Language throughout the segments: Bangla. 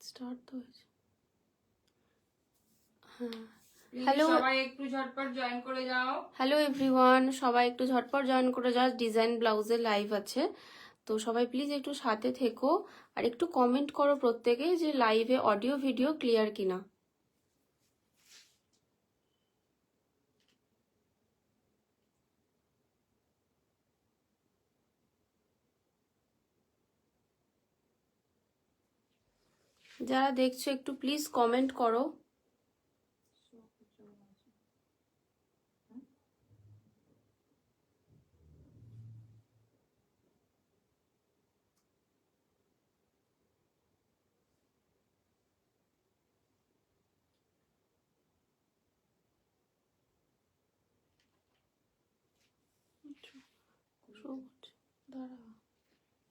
স্টার্ট তো হয়েছে। হ্যাঁ, হ্যালো, সবাই একটু ঝটপট জয়েন করে যাও। হ্যালো এভরিওয়ান, সবাই একটু ঝটপট জয়েন করে যাও। ডিজাইন ব্লাউজের লাইভ আছে, তো সবাই প্লিজ একটু সাথে থেকো আর একটু কমেন্ট করো প্রত্যেকে যে লাইভে অডিও ভিডিও ক্লিয়ার কিনা। যারা দেখছো একটু প্লিজ কমেন্ট করো।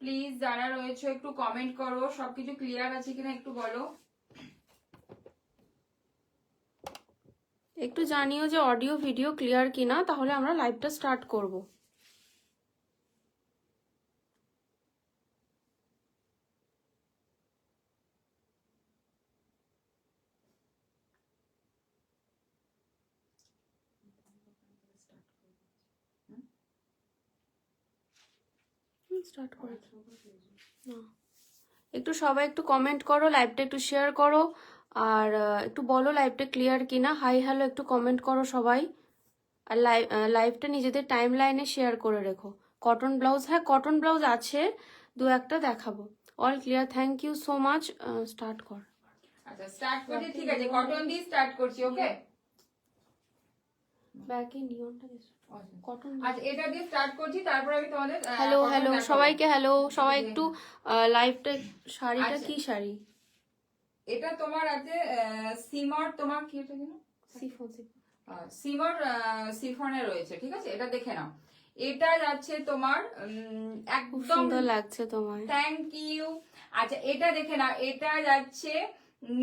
প্লিজ যারা রয়েছে একটু কমেন্ট করো, সবকিছু ক্লিয়ার আছে কিনা একটু বলো। একটু জানিও যে অডিও ভিডিও ক্লিয়ার কিনা, তাহলে আমরা লাইভটা স্টার্ট করব। স্টার্ট করে না, একটু সবাই একটু কমেন্ট করো, লাইভটা একটু শেয়ার করো আর একটু বলো লাইভটা ক্লিয়ার কিনা। হাই হ্যালো একটু কমেন্ট করো সবাই। আর লাইভটা নিজেদের টাইম লাইনে শেয়ার করে রেখো। কটন ব্লাউজ, হ্যাঁ কটন ব্লাউজ আছে, দু একটা দেখাবো। All clear, thank you so much. Start কর। আচ্ছা স্টার্ট করছি, ঠিক আছে, কটন দিয়ে স্টার্ট করছি। ওকে, ব্যাকে নিয়নটা কটন। আচ্ছা এটা দিয়ে স্টার্ট করছি, তারপর আমি তোমাদের হ্যালো হ্যালো সবাইকে, হ্যালো সবাই একটু লাইভটা। শাড়িটা কি শাড়ি? এটা তোমার আছে সিমর, তোমার কি এটা জানো, সিফন। সিমর সিফনে রয়েছে, ঠিক আছে, এটা দেখে নাও। এটা যাচ্ছে তোমার একদম সুন্দর লাগছে তোমায়, থ্যাংক ইউ। আচ্ছা এটা দেখে নাও, এটা যাচ্ছে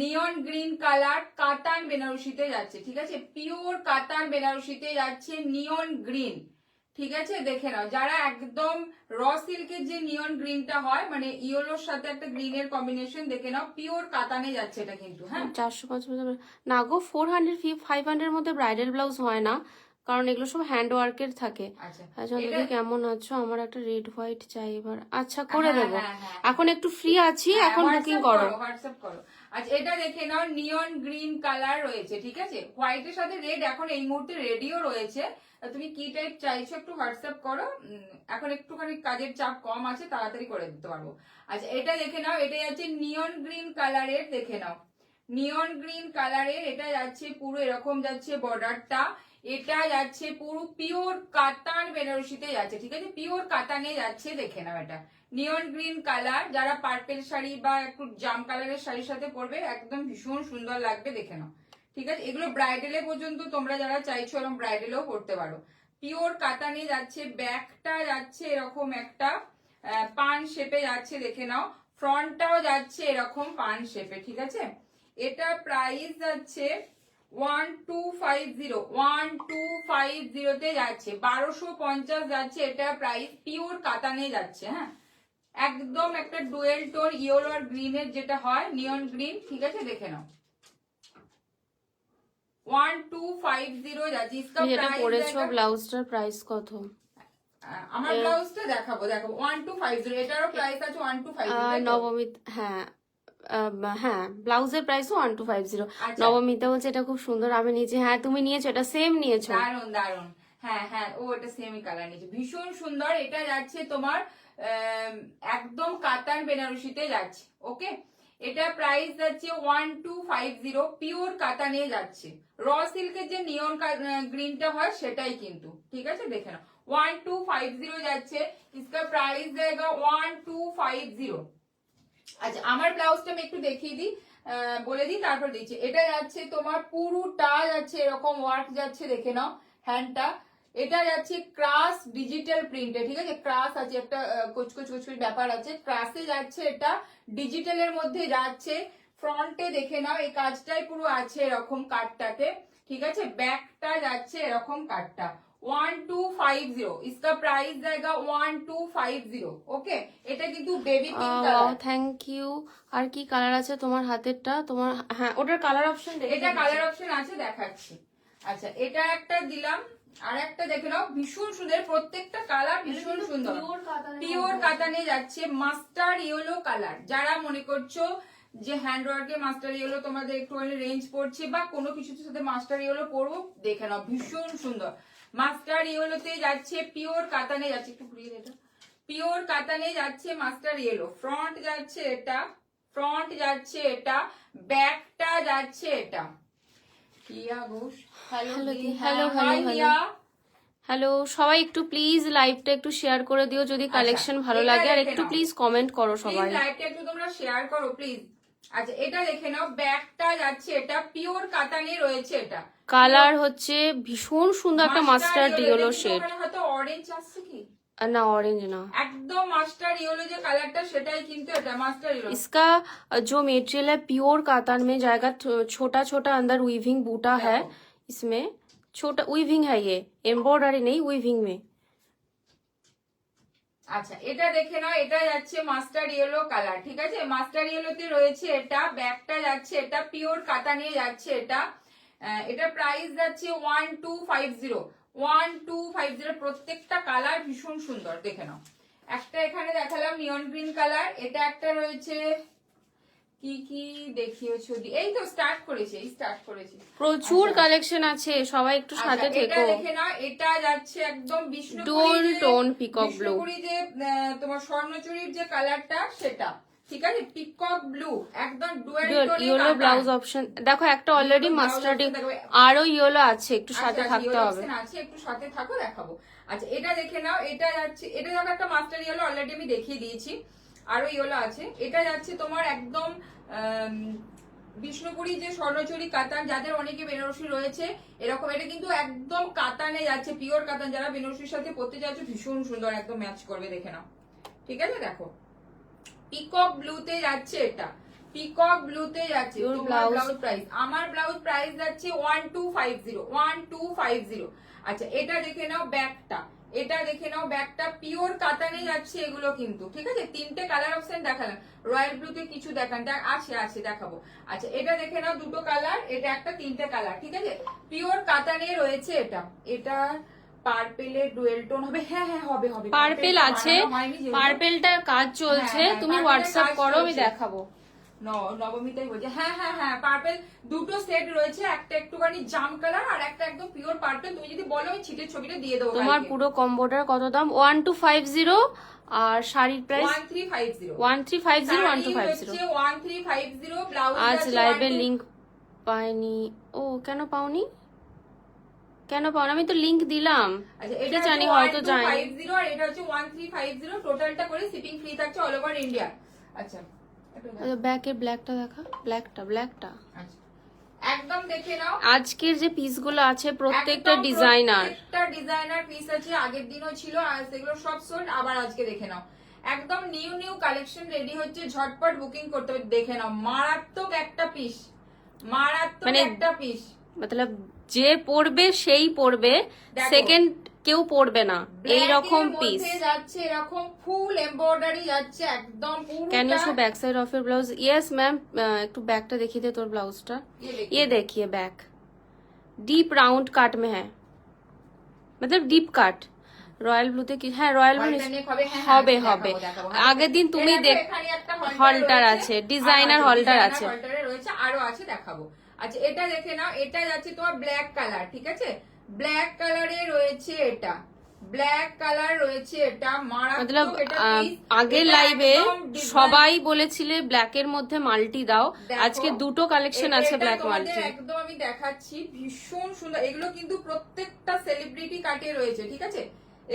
নিয়ন গ্রিন কালার কাতান বেনারসিতে যাচ্ছে, ঠিক আছে, পিওর কাতান বেনারসিতে যাচ্ছে নিয়ন গ্রিন, ঠিক আছে, দেখে নাও। যারা একদম র সিল্কের যে নিয়ন গ্রিনটা হয়, মানে ইয়েলোর সাথে একটা গ্রিনের কম্বিনেশন, দেখে নাও পিওর কাতানে যাচ্ছে এটা কিন্তু। হ্যাঁ 400-500 না গো, 400-500 মধ্যে ব্রাইডাল ব্লাউজ হয় না, কারণ এগুলো সব হ্যান্ড ওয়ার্কের থাকে। আচ্ছা দিদি কেমন আছো? আমার একটা রেড হোয়াইট চাই এবার। আচ্ছা করে দেবো, এখন একটু ফ্রি আছি, এখন বুকিং করো, হোয়াটসঅ্যাপ করো। আচ্ছা এটা দেখে নাও, নিয়ন গ্রিন কালার রয়েছে, ঠিক আছে, হোয়াইটের সাথে রেড এখন এই মুহূর্তে রেডিও রয়েছে। তুমি কি টাইপ চাইছো একটু হোয়াটসঅ্যাপ করো, এখন একটুখানি কাজের চাপ কম আছে, তাড়াতাড়ি করে দিতে পারবো। আচ্ছা এটা দেখে নাও, এটা যাচ্ছে নিয়ন গ্রিন কালারের, দেখে নাও নিয়ন গ্রিন কালারের, এটা যাচ্ছে পুরো এরকম যাচ্ছে বর্ডারটা, এটা যাচ্ছে পুরো পিওর কাতান বেনারসিতে যাচ্ছে, ঠিক আছে, পিওর কাতানে যাচ্ছে, দেখে নাও এটা নিয়ন গ্রিন কালার। যারা পার্পেল শাড়ি বা একটু জাম কালারের শাড়ির সাথে পরবে একদম ভীষণ সুন্দর লাগবে, দেখে নাও, ঠিক আছে। এগুলো ব্রাইডালে পর্যন্ত তোমরা যারা চাইছো এরকম ব্রাইডালেও পরতে পারো। পিওর কাতানে যাচ্ছে, ব্যাকটা যাচ্ছে এরকম একটা পান শেপে যাচ্ছে, দেখে নাও, ফ্রন্টটাও যাচ্ছে এরকম পান শেপে, ঠিক আছে। এটা প্রাইস যাচ্ছে 1250 তে যাচ্ছে, 1250 যাচ্ছে এটা প্রাইস, পিওর কাতানে যাচ্ছে। হ্যাঁ একদম একটা ডুয়েল টোন ইয়েলো আর গ্রিনের যেটা হয় নিয়ন গ্রিন, ঠিক আছে, দেখে নাও 1250 যাচ্ছে। যেটা পরেছো ব্লাউজটার প্রাইস কত? আমার ব্লাউজটা দেখাবো, দেখো 1250, এটারও প্রাইস আছে 1250। নবমিত, হ্যাঁ হ্যাঁ ব্লাউজের প্রাইসও 1250। নবমিতা বলছে এটা খুব সুন্দর, আমি নিয়েছি। হ্যাঁ তুমি নিয়েছো, এটা সেম নিয়েছো, দারুন দারুন। হ্যাঁ হ্যাঁ ও এটা সেমই কালার নিয়েছে, ভীষণ সুন্দর। এটা যাচ্ছে তোমার একদম কাতান বেনারসিতে যাচ্ছে। ওকে এটা প্রাইস যাচ্ছে 1250, পিওর কাতানে যাচ্ছে, র সিল্কের যে নিয়ন গ্রিনটা হয় সেটাই কিন্তু, ঠিক আছে, দেখে নাও 1250 যাচ্ছে, इसका প্রাইস जाएगा 1250। আচ্ছা আমার ব্লাউজটা আমি একটু দেখিয়ে দিই, বলে দিই তারপর দিচ্ছি। এটা যাচ্ছে তোমার পুরোটা যাচ্ছে এরকম ওয়ার্ক যাচ্ছে, দেখে নাও হ্যান্ডটা, এটা যাচ্ছে ক্রাস ডিজিটাল প্রিন্টে, ঠিক আছে, ক্রাস আছে একটা কুচকুচ কুচকুচ ব্যাপার আছে, ক্রাসে যাচ্ছে, এটা ডিজিটালের মধ্যে যাচ্ছে। ফ্রন্টে দেখে নাও এই কাজটাই পুরো আছে এরকম কাটটাতে, ঠিক আছে, ব্যাকটা যাচ্ছে এরকম কাটটা, 1250 इसका प्राइस जाएगा 1250 ওকে এটা কিন্তু baby pink colour thank you. আর কি কালার আছে তোমার হাতেরটা? তোমার হ্যাঁ ওটার কালার অপশন এটা কালার অপশন আছে দেখাচ্ছি। আচ্ছা এটা একটা দিলাম আর একটা দেখে নাও ভীষণ সুন্দর প্রত্যেকটা কালার ভীষণ সুন্দর পিওর কাতানে যাচ্ছে মাস্টার্ড ইয়েলো কালার। যারা মনে করছো যে হ্যান্ড ওয়ার্কে মাস্টার ইয়েলো তোমাদের একটুখানি রেঞ্জ পড়ছে বা কোনো কিছুর সাথে মাস্টার ইয়েলো পরবো দেখে নাও ভীষণ সুন্দর মাস্টার ইয়েলোতে যাচ্ছে পিওর কাতানে যাচ্ছে একটু ঘুরিয়ে এটা পিওর কাতানে যাচ্ছে মাস্টার ইয়েলো ফ্রন্ট যাচ্ছে এটা ফ্রন্ট যাচ্ছে এটা ব্যাকটা যাচ্ছে এটা Priya Ghosh hello hello hello hello সবাই একটু প্লিজ লাইভটা একটু শেয়ার করে দিও যদি কালেকশন ভালো লাগে, আর একটু প্লিজ কমেন্ট করো সবাই। লাইভটা একটু তোমরা শেয়ার করো প্লিজ। আচ্ছা এটা দেখে নাও ব্যাকটা যাচ্ছে এটা পিওর কাতানে রয়েছে এটা কালার হচ্ছে ভীষণ সুন্দর একটা মাস্টার্ড ইয়েলো শেড। হয়তো অরেঞ্জ আসছে কি না অरेंज ना एकदम मास्टर येलो जो कलर সেটাই কিন্তু এটা মাস্টার येलो। इसका जो मटेरियल है प्योर कातान में जाएगा, छोटा छोटा अंदर वीविंग बूटा है इसमें, छोटा वीविंग है ये एम्ब्रॉयडरी नहीं वीविंग में। আচ্ছা এটা দেখে নাও এটা যাচ্ছে মাস্টার ইয়েলো কালার ঠিক আছে মাস্টার ইয়েলোতে রয়েছে এটা ব্যাকটা যাচ্ছে এটা পিওর কাতানে যাচ্ছে এটা এটা প্রাইস যাচ্ছে 1250 1250 প্রত্যেকটা কালার ভীষণ সুন্দর দেখে নাও। একটা এখানে দেখালাম নিয়ন গ্রিন কালার এটা একটা রয়েছে কি কি দেখিয়েছো এই তো স্টার্ট করেছি প্রচুর কালেকশন আছে সবাই একটু সাথে থেকো। এটা দেখে নাও এটা যাচ্ছে একদম বিষ্ণুপুরি ডোল টোন পিকক ব্লু বিষ্ণুপুরি যে তোমার স্বর্ণচুরির যে কালারটা সেটা ঠিক আছে পিকক ব্লু একদম dual tone yellow blouse option দেখো একটা অলরেডি মাস্টার্ড আরো ইয়েলো আছে একটু সাথে থাকতে হবে আছে একটু সাথে থাকো দেখাবো। আচ্ছা এটা দেখে নাও এটা যাচ্ছে এটা দেখো একটা মাস্টার ইয়েলো অলরেডি আমি দেখিয়ে দিয়েছি আরো ইয়েলো আছে এটা যাচ্ছে তোমার একদম বিষ্ণুপুরি যে স্বর্ণচুরি কাতান যাদের অনেকে বেনারসি রয়েছে এরকম এটা কিন্তু একদম কাতানে যাচ্ছে পিওর কাতান যারা বেনারসির সাথে পরতে যাচ্ছ ভীষণ সুন্দর একদম ম্যাচ করবে দেখে নাও ঠিক আছে। দেখো পিকক ব্লুতে যাচ্ছে এটা পিকক ব্লুতে যাচ্ছে ব্লাউজ প্রাইস আমার ব্লাউজ প্রাইস যাচ্ছে 1250 আচ্ছা এটা দেখে নাও ব্যাকটা এটা দেখে নাও ব্যাকটা পিওর কাতানে যাচ্ছে এগুলো কিন্তু ঠিক আছে তিনটে কালার অপশন দেখালাম রয়্যাল ব্লুতে কিছু দেখান আছে দেখাবো। আচ্ছা এটা দেখে নাও দুটো কালার এটা একটা তিনটে কালার ঠিক আছে পিওর কাতানে রয়েছে এটা এটা পার্পেলের ডুয়েল টোন হবে হ্যাঁ হবে পার্পেল আছে পার্পেলটার কাজ চলছে তুমি হোয়াটসঅ্যাপ করো আমি দেখাবো নবমিতাই বলছে হ্যাঁ পার্পেল দুটো সেট রয়েছে একটা একটুখানি জাম কালার আর একটা একদম পিওর পার্পেল তুমি যদি বলো আমি ছিটের ছবিটা দিয়ে দেবো। তোমার পুরো কম্বোটার কত দাম 1250 আর শাড়ির প্রাইস 1350 ব্লাউজ আজ লাইভে লিংক পাইনি ও কেন পাওনি আমি তো লিংক দিলাম এটা জানি হয়তো জানি 50 আর এটা হচ্ছে 1350 টোটালটা করে শিপিং ফ্রি থাকছে অল ওভার ইন্ডিয়া। আচ্ছা ব্যাকের ব্ল্যাকটা দেখা ব্ল্যাকটা একদম দেখে নাও আজকের যে পিসগুলো আছে প্রত্যেকটা ডিজাইনার পিস আছে আগের দিনও ছিল আর সেগুলো সব সোল্ড আবার আজকে দেখে নাও একদম নিউ কালেকশন রেডি হচ্ছে ঝটপট বুকিং করতে হবে দেখে নাও মারাত্মক একটা পিস মতলব যে পড়বে সেই পড়বে সেকেন্ড কেউ পড়বে না এইরকম পিস যাচ্ছে এরকম ফুল এমব্রয়ডারি যাচ্ছে একদম পুরো can you show back side of your blouse yes ma'am একটু ব্যাকটা দেখিয়ে দে তোর ব্লাউজটা ये देखिए बैक डीप राउंड काट में है मतलब डीप काट রয়্যাল ব্লুতে কি হ্যাঁ রয়্যাল ব্লু হবে আগের দিন তুমি দেখ হলটার আছে ডিজাইনার হলটার আছে রয়েছে আরো আছে দেখাবো। আচ্ছা এটা দেখে নাও এটা যাচ্ছে তোমার ব্ল্যাক কালার ঠিক আছে ব্ল্যাক কালারে রয়েছে এটা ব্ল্যাক কালার রয়েছে এটা মতলব আগের লাইভে সবাই বলেছিলে ব্ল্যাকের মধ্যে মাল্টি দাও আজকে দুটো কালেকশন আছে ব্ল্যাক মাল্টি একদম আমি দেখাচ্ছি ভীষণ সুন্দর এগুলো কিন্তু প্রত্যেকটা সেলিব্রিটি কাটে রয়েছে ঠিক আছে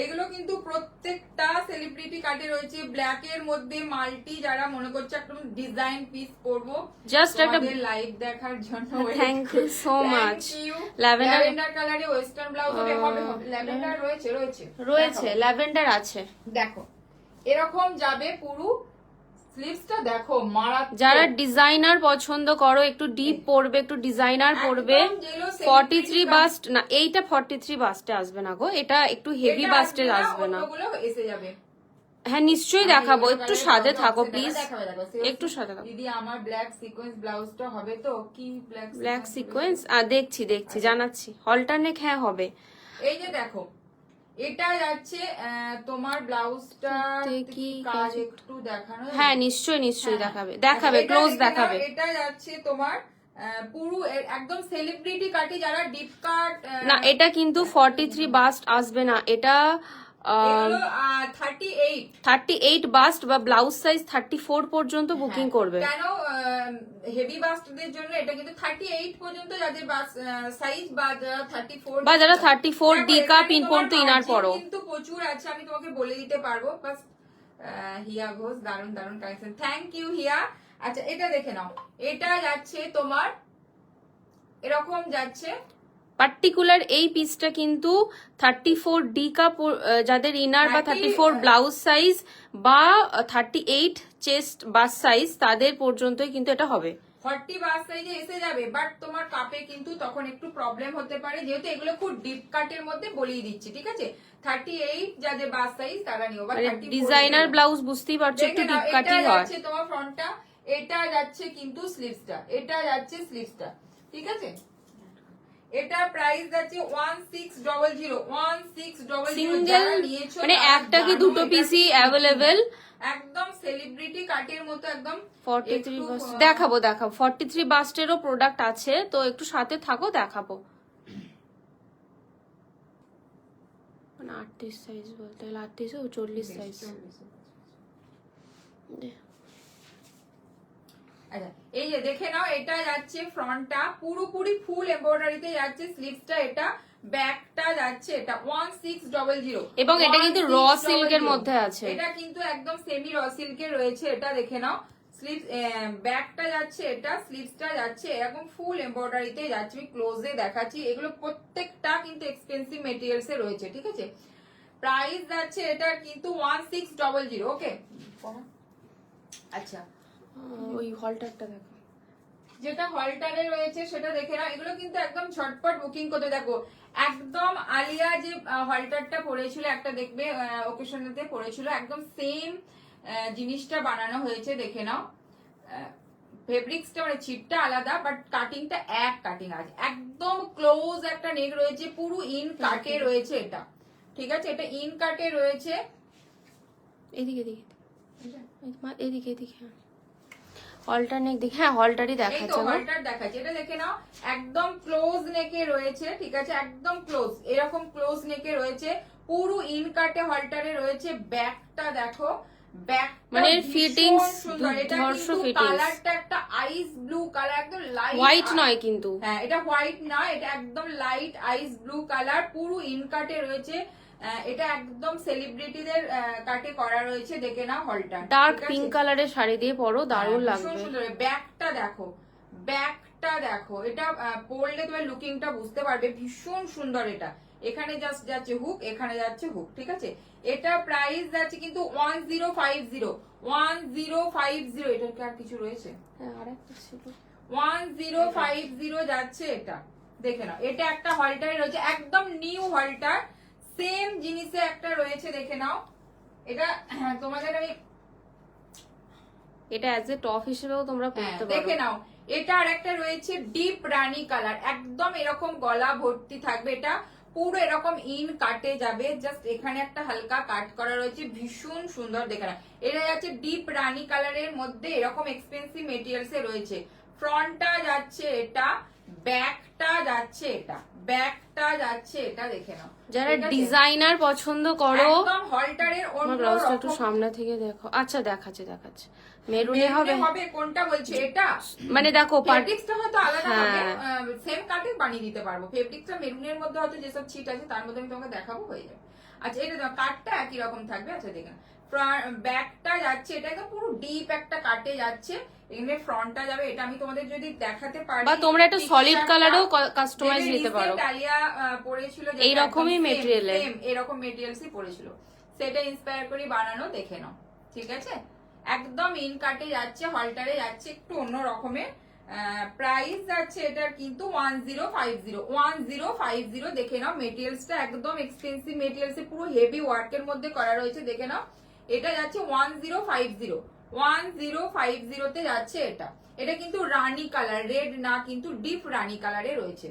এগুলো কিন্তু প্রত্যেকটা সেলিব্রিটি কাটে রয়েছে ব্ল্যাক এর মধ্যে মাল্টি যারা মনে করছে একদম ডিজাইন পিস করব জাস্ট একটা লাইভ দেখার জন্য thank you so much lavender কালারে ওয়েস্টার্ন ব্লাউজ হবে ল্যাভেন্ডার রয়েছে ল্যাভেন্ডার আছে দেখো এরকম যাবে পুরো স্লিভসটা দেখো মারাত্মক। যারা ডিজাইনার পছন্দ করো, একটু ডিপ পড়বে, একটু ডিজাইনার পড়বে, একদম যেগুলো 43 celebrity বাস্ট না, এইটা 43 বাস্টে আসবে না গো, এটা একটু হেভি এটা বাস্টে আসবে না। অন্যগুলো এসে যাবে। হ্যাঁ নিশ্চয়ই দেখাবো, একটু সাথে থাকো প্লিজ, দেখাবে। একটু সাথে থাকো। দিদি আমার ব্ল্যাক সিকোয়েন্স ব্লাউজটা হবে তো? কি ব্ল্যাক সিকোয়েন্স দেখছি জানাচ্ছি, অল্টারনেট হ্যাঁ হবে। এই যে দেখো, এটা যাচ্ছে তোমার ব্লাউজটা কি কাজ একটু দেখানো? হ্যাঁ নিশ্চয়ই দেখাবে ক্লোজ দেখাবে। এটা যাচ্ছে তোমার পুরো একদম সেলিব্রিটি কাটি, যারা ডিপ কাট না এটা কিন্তু 43 বাস্ট আসবে না, এটা 38 বাস্ট বা ব্লাউজ সাইজ 34 পর্যন্ত বুকিং করবে। কেন হেভি বাস্টদের জন্য এটা কিন্তু 38 পর্যন্ত, যাদের সাইজ বা যারা 34 ডিকা পিন পর্যন্ত ইনার পরো কিন্তু প্রচুর আছে, আমি তোমাকে বলে দিতে পারবো। বাস হিয়া ঘোষ, দারুন কালেকশন, থ্যাংক ইউ হিয়া। আচ্ছা এটা দেখে নাও, এটা যাচ্ছে তোমার এরকম যাচ্ছে পার্টিকুলার এই পিসটা কিন্তু 34 ডিকা যাদের ইনার বা 34 ব্লাউজ সাইজ বা 38 চেস্ট বাস সাইজ তাদের পর্যন্তই কিন্তু এটা হবে। 40 বাস সাইজে এসে যাবে, বাট তোমার কাপে কিন্তু তখন একটু প্রবলেম হতে পারে, যেহেতু এগুলো খুব ডিপ কাটের মধ্যে বলিয়ে দিচ্ছি, ঠিক আছে? 38 যাদের বাস সাইজ তারা নিও, বা ডিজাইনার ব্লাউজ বুঝতেই পারছো একটু ডিপ কাটই হয়। যাচ্ছে তোমার ফ্রন্টটা, এটা যাচ্ছে কিন্তু স্লিভসটা, এটা যাচ্ছে স্লিভসটা, ঠিক আছে? এটা প্রাইস যাচ্ছে 1600 সিঙ্গেল, মানে একটা কি দুটো পিসই অ্যাভেলেবেল, একদম সেলিব্রিটি কাটের মতো একদম। 43 বাস্ট দেখাবো 43 বাস্টেরও প্রোডাক্ট আছে, তো একটু সাথে থাকো দেখাবো। 38 সাইজ বলতে 38 ও 40 সাইজ। আচ্ছা এই যে দেখে নাও, এটা যাচ্ছে ফ্রন্টটা পুরোপুরি ফুল এমব্রয়ডারিতে যাচ্ছে, স্লিভসটা এটা, ব্যাকটা যাচ্ছে এটা 1600, এবং এটা কিন্তু র সিল্কের মধ্যে আছে, এটা কিন্তু একদম সেমি র সিল্কের রয়েছে, এটা দেখে নাও। স্লিভ ব্যাকটা যাচ্ছে এটা, স্লিভসটা যাচ্ছে এরকম ফুল এমব্রয়ডারিতে যাচ্ছে, আমি ক্লোজে দেখাচ্ছি, এগুলো প্রত্যেকটা কিন্তু এক্সপেন্সিভ মেটেরিয়ালস এ রয়েছে, ঠিক আছে? প্রাইস যাচ্ছে এটা কিন্তু 1600, ওকে? আচ্ছা ওই হলটারটা দেখো, যেটা হলটারে রয়েছে সেটা দেখে নাও, এগুলো কিন্তু একদম ঝটপট বুকিং করতে। দেখো একদম আলিয়া যে হলটারটা পরেছিল একটা, দেখবে ওকেশনেতে পরেছিল, একদম সেম জিনিসটা বানানো হয়েছে, দেখে নাও। ফেব্রিক্সটা মানে ছিটটা আলাদা, বাট কাটিংটা এক কাটিং আছে, একদম ক্লোজ একটা নেক রয়েছে, পুরো ইন কাটে রয়েছে এটা, ঠিক আছে? এটা ইন কাটে রয়েছে। এদিকে অল্টারনেট দেখে, হ্যাঁ হলটারই দেখাচ্ছে, হলটার দেখাচ্ছে, এটা দেখে নাও, একদম ক্লোজ নেকে রয়েছে, ঠিক আছে? একদম ক্লোজ, এরকম ক্লোজ নেকে রয়েছে, পুরো ইন কাটে হলটারে রয়েছে। ব্যাকটা দেখো, মানে ফিটিংস ধর্ষ ফিটিংস, কালারটা একটা আইস ব্লু কালার, একদম লাইট, হোয়াইট নয় কিন্তু, হ্যাঁ এটা হোয়াইট না, এটা একদম লাইট আইস ব্লু কালার, পুরো ইন কাটে রয়েছে, এটা একদম সেলিব্রিটিদের কাটে করা রয়েছে, দেখে নাও হলটা। ডার্ক পিঙ্ক কালারের শাড়ি দিয়ে পরো, দারুণ লাগবে। ব্যাকটা দেখো, এটা পরলে তোমার লুকিংটা বুঝতে পারবে, ভীষণ সুন্দর। এটা এখানে জাস্ট যাচ্ছে হুক, এখানে যাচ্ছে হুক, ঠিক আছে? এটা প্রাইস যাচ্ছে কিন্তু 1050, এটার কি আর কিছু রয়েছে? হ্যাঁ আরেকটা ছিল, 1050 যাচ্ছে এটা, দেখে নাও। এটা একটা হলটারে রয়েছে, একদম নিউ হলটার, সেম জিনিসে একটা রয়েছে, দেখে নাও। এটা তোমাদের আমি এটা অ্যাজ এ টপ হিসেবেও তোমরা পরতে পারো, দেখে নাও। এটা আর একটা রয়েছে ডিপ রানী কালার, একদম এরকম গলা ভর্তি থাকবে, এটা পুরো এরকম ইন কাটে যাবে, জাস্ট এখানে একটা হালকা কাট করা রয়েছে, ভীষণ সুন্দর, দেখে নাও। এটা যাচ্ছে ডিপ রানী কালারের মধ্যে, এরকম এক্সপেন্সিভ মেটেরিয়ালস এ রয়েছে। ফ্রন্টটা যাচ্ছে এটা, ব্যাকটা যাচ্ছে এটা, দেখে নাও। যারা ডিজাইনার পছন্দ করো, একদম হলটারের অন্য ব্লাউজটা একটু সামনে থেকে দেখো, আচ্ছা দেখাচ্ছে মেরুনে হবে, কোনটা বলছো? এটা মানে দেখো ফেব্রিক্সটা হয়তো আলাদা হবে, সেম কাটে বানিয়ে দিতে পারবো। ফেব্রিক্সটা মেরুনের মধ্যে হয়তো যেসব ছিট আছে তার মধ্যে আমি তোমাকে দেখাবো, হয়ে যাবে। আচ্ছা এটা দেখো, কাটটা একই রকম থাকবে। আচ্ছা দেখেন, ব্যাকটা যাচ্ছে এটা একদম পুরো ডিপ একটা কাটে যাচ্ছে, এখানে ফ্রন্টটা যাবে, এটা আমি তোমাদের যদি দেখাতে পারি, বা তোমরা একটা সলিড কালারও কাস্টমাইজ নিতে পারো, ডালিয়া পরেছিল এই রকমই মেটেরিয়াল, এরকম মেটেরিয়ালসই পরেছিল, সেটা ইন্সপায়ার করে বানানো, দেখে নাও, ঠিক আছে? একদম ইন কাটে যাচ্ছে, হলটারে যাচ্ছে, একটু অন্য রকমের। প্রাইস যাচ্ছে এটার কিন্তু 1050 দেখে নাও। মেটেরিয়ালসটা একদম এক্সপেন্সিভ মেটেরিয়ালস, পুরো হেভি ওয়ার্কের মধ্যে করা রয়েছে, দেখে নাও। এটা যাচ্ছে 1050 তে যাচ্ছে এটা। এটা কিন্তু রানী কালার, রেড না, কিন্তু ডিপ রানী কালারে রয়েছে।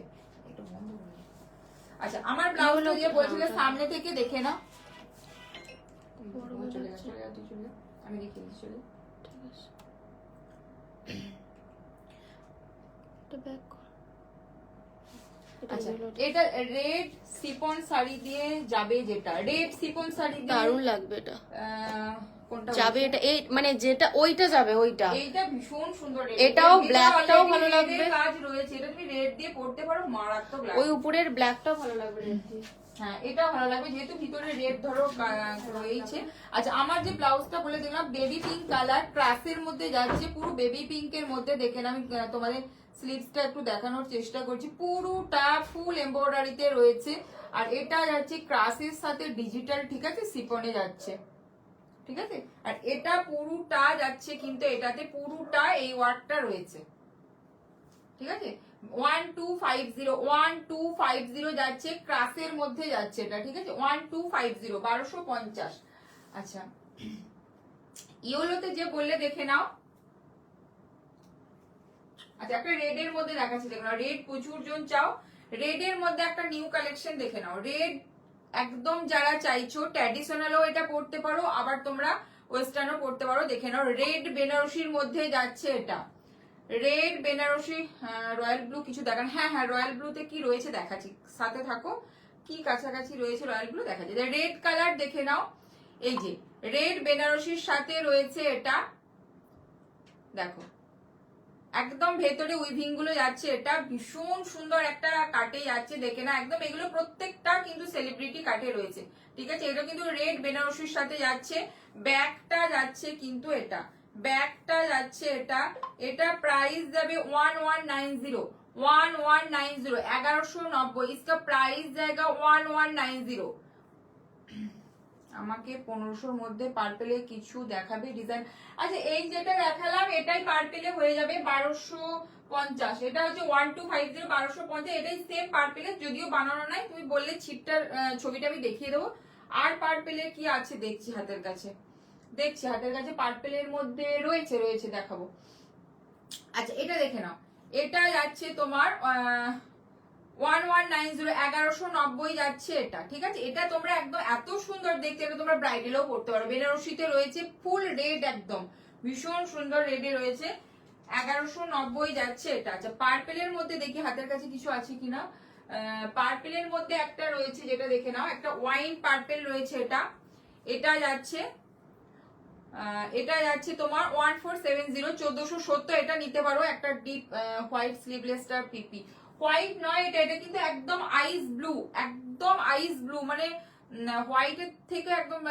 আচ্ছা, আমার ব্লাউজটা যে বলছিল সামনে থেকে দেখে নাও। চলে যা, চলে যা, তুই চলে যা, আমি দেখিয়ে দিচ্ছি, চলে যা। ঠিক আছে, এটা ব্যাক কর। আচ্ছা, এটা রেড সিফন শাড়ি দিয়ে যাবে, যেটা রেড সিফন শাড়ি দিয়ে দারুণ লাগবে এটা। কোনটা যাবে এটা, এই মানে যেটা ওইটা যাবে, ওইটা এইটা ভীষণ সুন্দর। এটাও ব্ল্যাকটাও ভালো লাগবে, কাজ রয়েছে, এটা তুমি রেড দিয়ে পরতে পারো, মারাত্মক লাগবে। ওই উপরের ব্ল্যাকটাও ভালো লাগবে রেড দিয়ে। হ্যাঁ, এটা ভালো লাগবে যেহেতু ভিতরে রেড ধরো রয়েছে। আচ্ছা, আমার যে ব্লাউজটা বলে দিলাম বেবি পিঙ্ক কালার, ক্রাসের মধ্যে যাচ্ছে, পুরো বেবি পিঙ্কের মধ্যে। দেখেন আমি তোমাদের স্লিভসটা একটু দেখানোর চেষ্টা করছি, পুরোটা ফুল এমব্রয়ডারিতে রয়েছে। আর এটা যাচ্ছে ক্রাসের সাথে ডিজিটাল, ঠিক আছে, সিফনে যাচ্ছে, ঠিক আছে। আর এটা পুরোটা যাচ্ছে কিন্তু এটাতে পুরোটা এই ওয়ার্কটা রয়েছে, ঠিক আছে। 1250 যাচ্ছে, ক্রাসের মধ্যে যাচ্ছে এটা, ঠিক আছে। 1250 আচ্ছা, ইয়েলোতে যে বললে দেখে নাও। আচ্ছা, একটা রেড এর মধ্যে দেখাচ্ছি, দেখো না, রেড প্রচুর জন চাও। রেড এর মধ্যে একটা নিউ কালেকশন দেখে নাও। রেড একদম যারা চাইছো, ট্র্যাডিশনালও এটা পড়তে পারো, আবার তোমরা ওয়েস্টার্নও পড়তে পারো, দেখে নাও। রেড বেনারসির মধ্যে যাচ্ছে এটা, রেড বেনারসি। রয়্যাল ব্লু কিছু দেখান, হ্যাঁ হ্যাঁ, রয়্যাল ব্লুতে কি রয়েছে দেখাচ্ছি, সাথে থাকো। কি কাছাকাছি রয়েছে রয়্যাল ব্লু দেখাচ্ছি। রেড কালার দেখে নাও, এই যে রেড বেনারসির সাথে রয়েছে এটা, দেখো একদম ভেতরে উইভিং গুলো যাচ্ছে, এটা ভীষণ সুন্দর একটা কাটে যাচ্ছে, দেখে না একদম। এগুলো প্রত্যেকটা কিন্তু সেলিব্রিটি কাটে রয়েছে, ঠিক আছে। এটা কিন্তু রেড বেনারসির সাথে যাচ্ছে, ব্যাগটা যাচ্ছে কিন্তু এটা, ব্যাগটা যাচ্ছে এটা। এটা প্রাইস যাবে 1190, 1190 इसका प्राइस जाएगा 1190। আমাকে 1500-র মধ্যে পার্পেলে কিছু দেখাবে ডিজাইন। আচ্ছা, এই যেটা দেখালাম এটাই পার্পেলে হয়ে যাবে 1250। এটা হচ্ছে 1250, 1250, এটাই সেম পার্পেলে, যদিও বানানো নাই। তুমি বললে ছিটটার ছবিটা আমি দেখিয়ে দেবো। আর পার্পেলে কি আছে দেখছি হাতের কাছে, দেখছি হাতের কাছে পার্পেলের মধ্যে রয়েছে দেখাবো। আচ্ছা, এটা দেখে নাও। এটা যাচ্ছে তোমার 1190, 1190 যাচ্ছে এটা, ঠিক আছে। এটা তোমরা একদম এত সুন্দর দেখতে, এটা তোমরা ব্রাইডালও পড়তে পারো। বেনারসিতে রয়েছে, ফুল রেড, একদম ভীষণ সুন্দর রেডে রয়েছে, 1190 যাচ্ছে এটা। আচ্ছা, পার্পেলের মধ্যে দেখি হাতের কাছে কিছু আছে কিনা। পার্পেলের মধ্যে একটা রয়েছে, যেটা দেখে নাও, একটা ওয়াইন পার্পেল রয়েছে এটা। এটা যাচ্ছে তোমার 1470, 1470। এটা নিতে পারো, একটা ডিপ হোয়াইট স্লিভলেসটার পিপি। হোয়াইট নয় এটা, এটা কিন্তু একদম আইস ব্লু, একদম আইস ব্লু, মানে হোয়াইটের থেকে একদম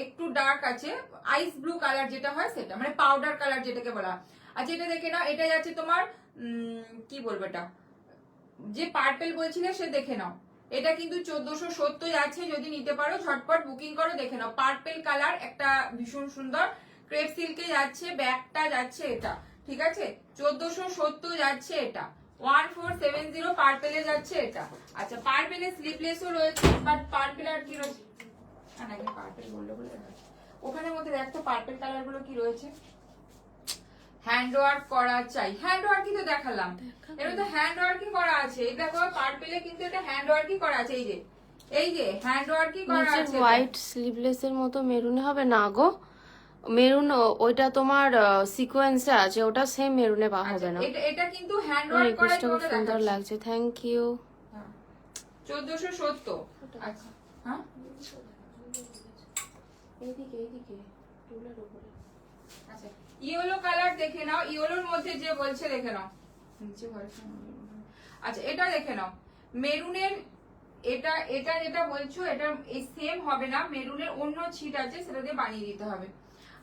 একটু ডার্ক আছে, আইস ব্লু কালার যেটা হয় সেটা, মানে পাউডার কালার যেটাকে বলা। আচ্ছা, এটা দেখে নাও। এটা যাচ্ছে তোমার কি বলবো, এটা যে পার্পেল বলছিলে সে দেখে নাও। এটা কিন্তু 1470 যাচ্ছে, যদি নিতে পারো ঝটপট বুকিং করো। দেখে নাও, পার্পেল কালার, একটা ভীষণ সুন্দর ক্রেপ সিল্কে যাচ্ছে, ব্যাগটা যাচ্ছে এটা, ঠিক আছে। 1470 যাচ্ছে এটা, 1470 পার্পেলে যাচ্ছে এটা। আচ্ছা, পার্পেলে স্লিভলেসও রয়েছে, বাট পার্পেল আর কি রয়েছে, পার্পেল বললো বলে ওখানের মধ্যে দেখ তো পার্পেল কালার গুলো কি রয়েছে। হ্যান্ড ওয়ার্ক করা চাই, হ্যান্ড ওয়ার্কই তো দেখালাম, এটা তো হ্যান্ড ওয়ার্কই করা আছে। এই দেখো পার্পেলে কিন্তু এটা হ্যান্ড ওয়ার্কই করা আছে, এই যে হ্যান্ড ওয়ার্কই করা আছে। হোয়াইট স্লিভলেস এর মতো মেরুনে হবে না গো, মেরুন ওইটা তোমার সিকোয়েন্সে আছে, ওটা সেম মেরুনে পা হবে না। এটা কিন্তু হ্যান্ড ওয়ার্ক করা, খুব সুন্দর লাগছে, থ্যাংক ইউ। 1470। আচ্ছা, হ্যাঁ, এইদিকে টুলের উপরে। আচ্ছা, ইয়েলো কালার দেখে নাও। ইয়েলোর মধ্যে যে বলছে দেখে নাও। আচ্ছা, এটা দেখে নাও, মেরুনের, এটা যেটা বলছো এটা এই সেম হবে না, মেরুনের অন্য ছিট আছে, সেটা দিয়ে বানিয়ে দিতে হবে।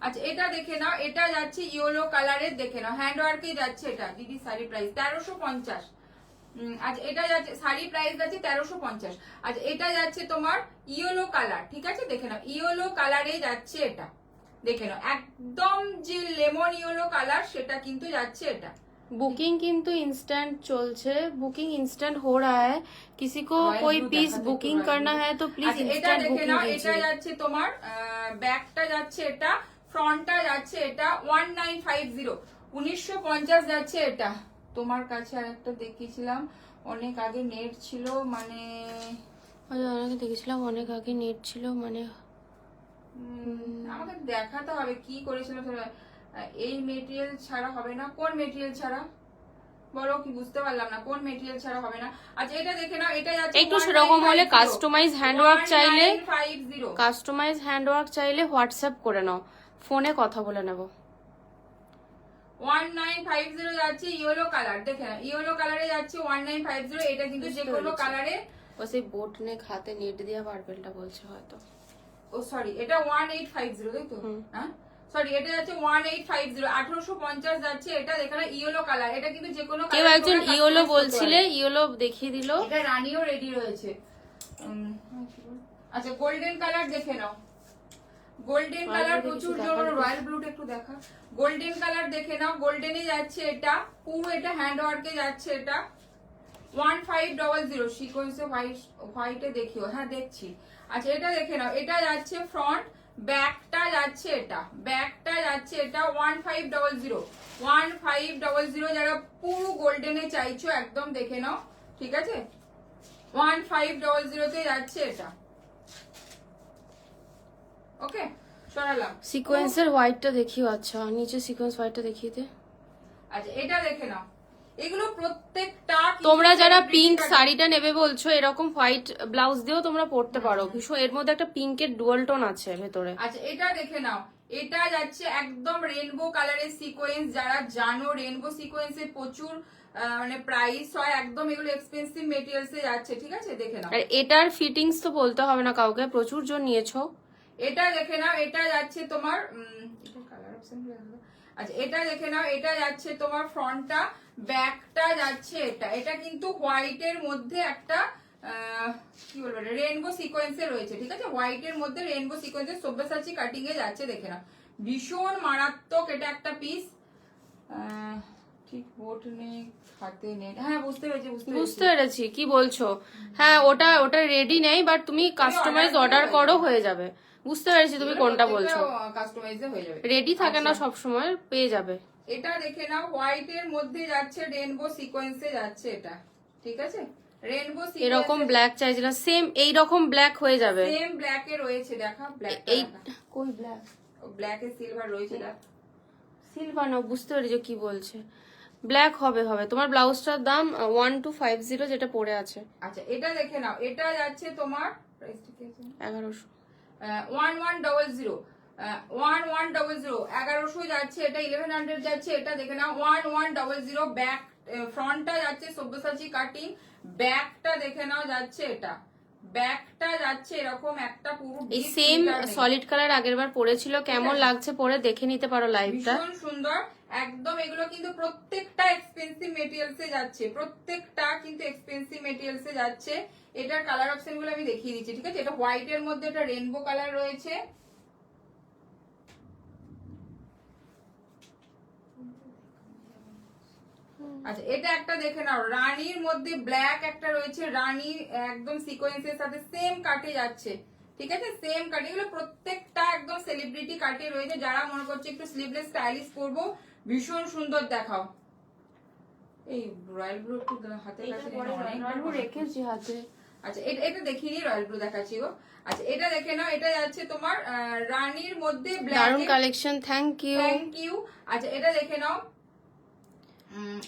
আচ্ছা, এটা দেখে নাও। এটা যাচ্ছে ইয়েলো কালারের, দেখে নাও, হ্যান্ড ওয়ার্কে যাচ্ছে এটা। দিদি শাড়ি প্রাইস 1350। আচ্ছা, এটা যাচ্ছে শাড়ি প্রাইস যাচ্ছে 1350। আচ্ছা, এটা যাচ্ছে তোমার ইয়েলো কালার, ঠিক আছে, দেখে নাও, ইয়েলো কালারে যাচ্ছে এটা, দেখে নাও একদম যে লেমন ইয়েলো কালার সেটা কিন্তু যাচ্ছে এটা। बुकिंग किंतु इंस्टेंट चलছে, बुकिंग इंस्टेंट हो रहा है, किसी को Royal कोई blue पीस দেখাতে बुकिंग একটু करना royal है तो blue। प्लीज আচ্ছা, এটা इंस्टेंट দেখে बुकिंग নাও, এটা कीजिए। যাচ্ছে তোমার ব্যাকটা যাচ্ছে এটা, ফ্রন্টটা যাচ্ছে এটা 1950, 1950 যাচ্ছে এটা। তোমার কাছে আরেকটা দেখিয়েছিলাম অনেক আগে, নেট ছিল মানে অনেকে দেখেছিলাম অনেক আগে, নেট ছিল মানে আমাকে দেখাতে হবে কি করেছিল। এই মেটেরিয়াল ছাড়া হবে না, কোন মেটেরিয়াল ছাড়া বলো, কি বুঝতে পারলাম না, কোন মেটেরিয়াল ছাড়া হবে না। আচ্ছা, এটা দেখে নাও, এটা যাচ্ছে একটু সেরকম হলে 1950, কাস্টমাইজ হ্যান্ডওয়ার্ক চাইলে 1950। কাস্টমাইজ হ্যান্ডওয়ার্ক চাইলে হোয়াটসঅ্যাপ করে নাও, ফোনে কথা বলে নেব। 1950 যাচ্ছে ইয়েলো কালার, দেখে নাও ইয়েলো কালারে যাচ্ছে 1950। এটা কিন্তু যে কোনো কালারে, ও সেই বোট নে খাতে নেট দিয়া পারবেলটা বলছে হয়তো। ও সরি, এটা 1850 তাই তো, হ্যাঁ সরি, এটা যাচ্ছে 1850, 1850 যাচ্ছে এটা। দেখে নাও ইয়েলো কালার, এটা কিন্তু যে কোনো কেউ একজন ইয়েলো বলছিলে, ইয়েলো দেখিয়ে দিল। এটা রানিও রেডি রয়েছে। আচ্ছা, গোল্ডেন কালার দেখে নাও, গোল্ডেন কালার প্রচুর জোর, রয়্যাল ব্লুটা একটু দেখা। গোল্ডেন কালার দেখে নাও, গোল্ডেনে যাচ্ছে এটা, পুরো এটা হ্যান্ড ওয়ার্কে যাচ্ছে এটা 1500 সিকোয়েন্সে হোয়াইটে দেখিও, হ্যাঁ দেখছি। আচ্ছা, এটা দেখে নাও, এটা যাচ্ছে ফ্রন্ট, ব্যাকটা যাচ্ছে এটা, ব্যাকটা যাচ্ছে এটা 1500, 1500 যারা পুরো গোল্ডেনে চাইছো একদম দেখে নাও, ঠিক আছে 1500 তে যাচ্ছে এটা। ওকে, সরালাম। সিকোয়েন্সের হোয়াইটটা দেখিও। আচ্ছা, নিচে সিকোয়েন্স হোয়াইটটা দেখিয়ে দে। আচ্ছা, এটা দেখে নাও, এগুলো প্রত্যেকটা তোমরা যারা পিঙ্ক শাড়িটা নেবে বলছো, এরকম হোয়াইট ব্লাউজ দিয়েও তোমরা পরতে পারো, ভীষণ এর মধ্যে একটা পিঙ্কের ডুয়াল টোন আছে ভেতরে। আচ্ছা, এটা দেখে নাও, এটা যাচ্ছে একদম রেনবো কালারের সিকোয়েন্স। যারা জানো রেনবো সিকোয়েন্সের প্রচুর মানে প্রাইস হয়, একদম এগুলো এক্সপেন্সিভ মেটেরিয়ালস এ যাচ্ছে, ঠিক আছে দেখে নাও। আর এটার ফিটিংস তো বলতে হবে না কাউকে, প্রচুর জন নিয়েছো। এটা দেখে নাও, এটা যাচ্ছে তোমার কালার অপশন। আচ্ছা, এটা দেখে নাও, এটা যাচ্ছে তোমার ফ্রন্টটা, ব্যাকটা যাচ্ছে এটা। এটা কিন্তু হোয়াইটের মধ্যে একটা কি বলবো, রেনবো সিকোয়েন্সে রয়েছে, ঠিক আছে হোয়াইটের মধ্যে রেনবো সিকোয়েন্সে সব্যসাচী কাটিং এ যাচ্ছে, দেখে নাও ভীষণ মারাত্মক এটা একটা পিস। ঠিক বোট নেই, হাতে নেই, হ্যাঁ বুঝতে পেরেছি, বুঝতে পেরেছি কি বলছো। হ্যাঁ, ওটা ওটা রেডি নেই, বাট তুমি কাস্টমাইজ অর্ডার করো, হয়ে যাবে। বুঝতে পেরেছি তুমি কোনটা বলছো, কাস্টমাইজ হয়ে যাবে, রেডি থাকে না সব সময়, পেয়ে যাবে। এটা দেখে নাও, হোয়াইটের মধ্যে যাচ্ছে, রেনবো সিকোয়েন্সে যাচ্ছে এটা, ঠিক আছে রেনবো এরকম ব্ল্যাক চাইছিলাম, সেম এই রকম ব্ল্যাক হয়ে যাবে। সেম ব্ল্যাক এ রয়েছে, দেখা ব্ল্যাক, এই কই ব্ল্যাক, ব্ল্যাক এ সিলভার রয়েছে, দেখ সিলভার না, বুঝতে পেরেছি কি বলছে। ব্ল্যাক হবে হবে। তোমার ব্লাউজটার দাম 1250 যেটা পড়ে আছে। আচ্ছা, এটা দেখে নাও, এটা যাচ্ছে তোমার 1100, 1100, 1100, 1100 যাচ্ছে এটা, 1100 যাচ্ছে এটা, দেখে নাও 1100। ব্যাক ফ্রন্টটা যাচ্ছে সব্যসাচী কাটিং, ব্যাকটা দেখে নাও যাচ্ছে এটা, ব্যাকটা যাচ্ছে এরকম একটা পুরো এই সেম সলিড কালার আগেরবার পরেছিল, কেমন লাগছে পরে দেখে নিতে পারো লাইভটা, ভীষণ সুন্দর একদম। এগুলো কিন্তু প্রত্যেকটা এক্সপেন্সিভ মেটেরিয়ালস এ যাচ্ছে, প্রত্যেকটা কিন্তু এক্সপেন্সিভ মেটেরিয়ালস এ যাচ্ছে। এটার কালার অপশন গুলো আমি দেখিয়ে দিচ্ছি, ঠিক আছে এটা হোয়াইট এর মধ্যে এটা রেনবো কালার রয়েছে, আচ্ছা এটা একটা দেখে নাও, রানীর মধ্যে ব্ল্যাক একটা রয়েছে, রানী একদম সিকোয়েন্সের সাথে সেম কাটে যাচ্ছে, ঠিক আছে সেম কাটে। এগুলো প্রত্যেকটা একদম সেলিব্রিটি কাটে রয়েছে, যারা মনে করছে একটু স্লিভলেস স্টাইলিশ করবো, ভীষণ সুন্দর দেখাও। এই রয়্যাল ব্লু একটু হাতে কাছে রেখেছি হাতে। আচ্ছা, এটা দেখিয়ে নিই, রয়্যাল ব্লু দেখাচ্ছি গো। আচ্ছা, এটা দেখে নাও, এটা যাচ্ছে তোমার রানীর মধ্যে ব্ল্যাক, দারুন collection, thank you thank you. আচ্ছা, এটা দেখে নাও,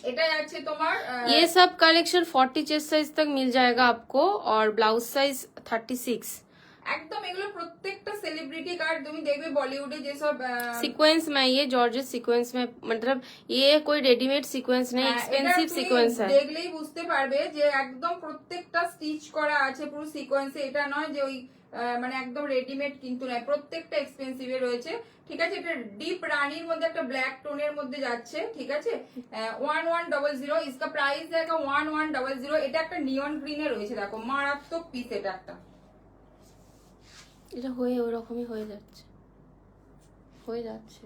এটা যাচ্ছে তোমার ये सब कलेक्शन 40 चेस्ट साइज तक मिल जाएगा आपको और ब्लाउज साइज 36। একদম এগুলো প্রত্যেকটা সেলিব্রিটি কার্ড, তুমি দেখবে বলিউডে যেসব सीक्वेंस में, ये जॉर्जेट सीक्वेंस में, मतलब ये कोई रेडीमेड सीक्वेंस नहीं, एक्सपेंसिव सीक्वेंस है। দেখলেই বুঝতে পারবে যে একদম প্রত্যেকটা স্টিচ করা আছে পুরো সিকোয়েন্সে, এটা নয় যে ওই মানে একদম রেডিমেড কিন্তু নয়, প্রত্যেকটা এক্সপেন্সিভ রয়েছে, ঠিক আছে এটা ডিপ রানির মধ্যে একটা ব্ল্যাক টোনের মধ্যে যাচ্ছে, ঠিক আছে 1100, इसका प्राइस देखो 1100। এটা একটা নিয়ন গ্রিনে রয়েছে, দেখো মারাত্মক পিস এটা একটা, এটা হয়ে ওরকমই হয়ে যাচ্ছে। হয়ে যাচ্ছে।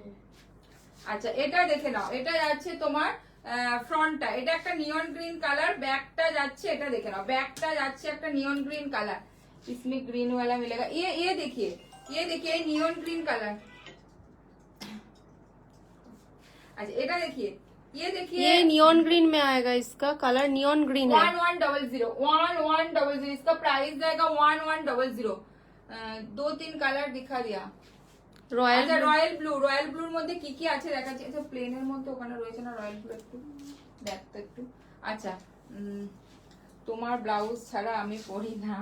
আচ্ছা এটা দেখে নাও, এটা যাচ্ছে তোমার ফ্রন্টটা, এটা একটা নিয়ন গ্রিন কালার, ব্যাকটা যাচ্ছে, এটা দেখে নাও ব্যাকটা যাচ্ছে একটা নিয়ন গ্রিন কালার, इसमें ग्रीन वाला मिलेगा, ये देखिए, ये देखिए नियॉन ग्रीन कलर। अच्छा এটা देखिए, ये देखिए ये नियॉन ग्रीन में आएगा, इसका कलर नियॉन ग्रीन है। 1100 इसका प्राइस जाएगा 1100। 2-3 কালার দিখা দিয়া। রয়্যাল আচ্ছা রয়্যাল ব্লুর মধ্যে কি কি আছে দেখাচ্ছি। আচ্ছা প্লেনের মধ্যে ওখানে রয়েছে না রয়্যাল ব্লু, একটু দেখ তো একটু। আচ্ছা তোমার ব্লাউজ ছাড়া আমি পরি না,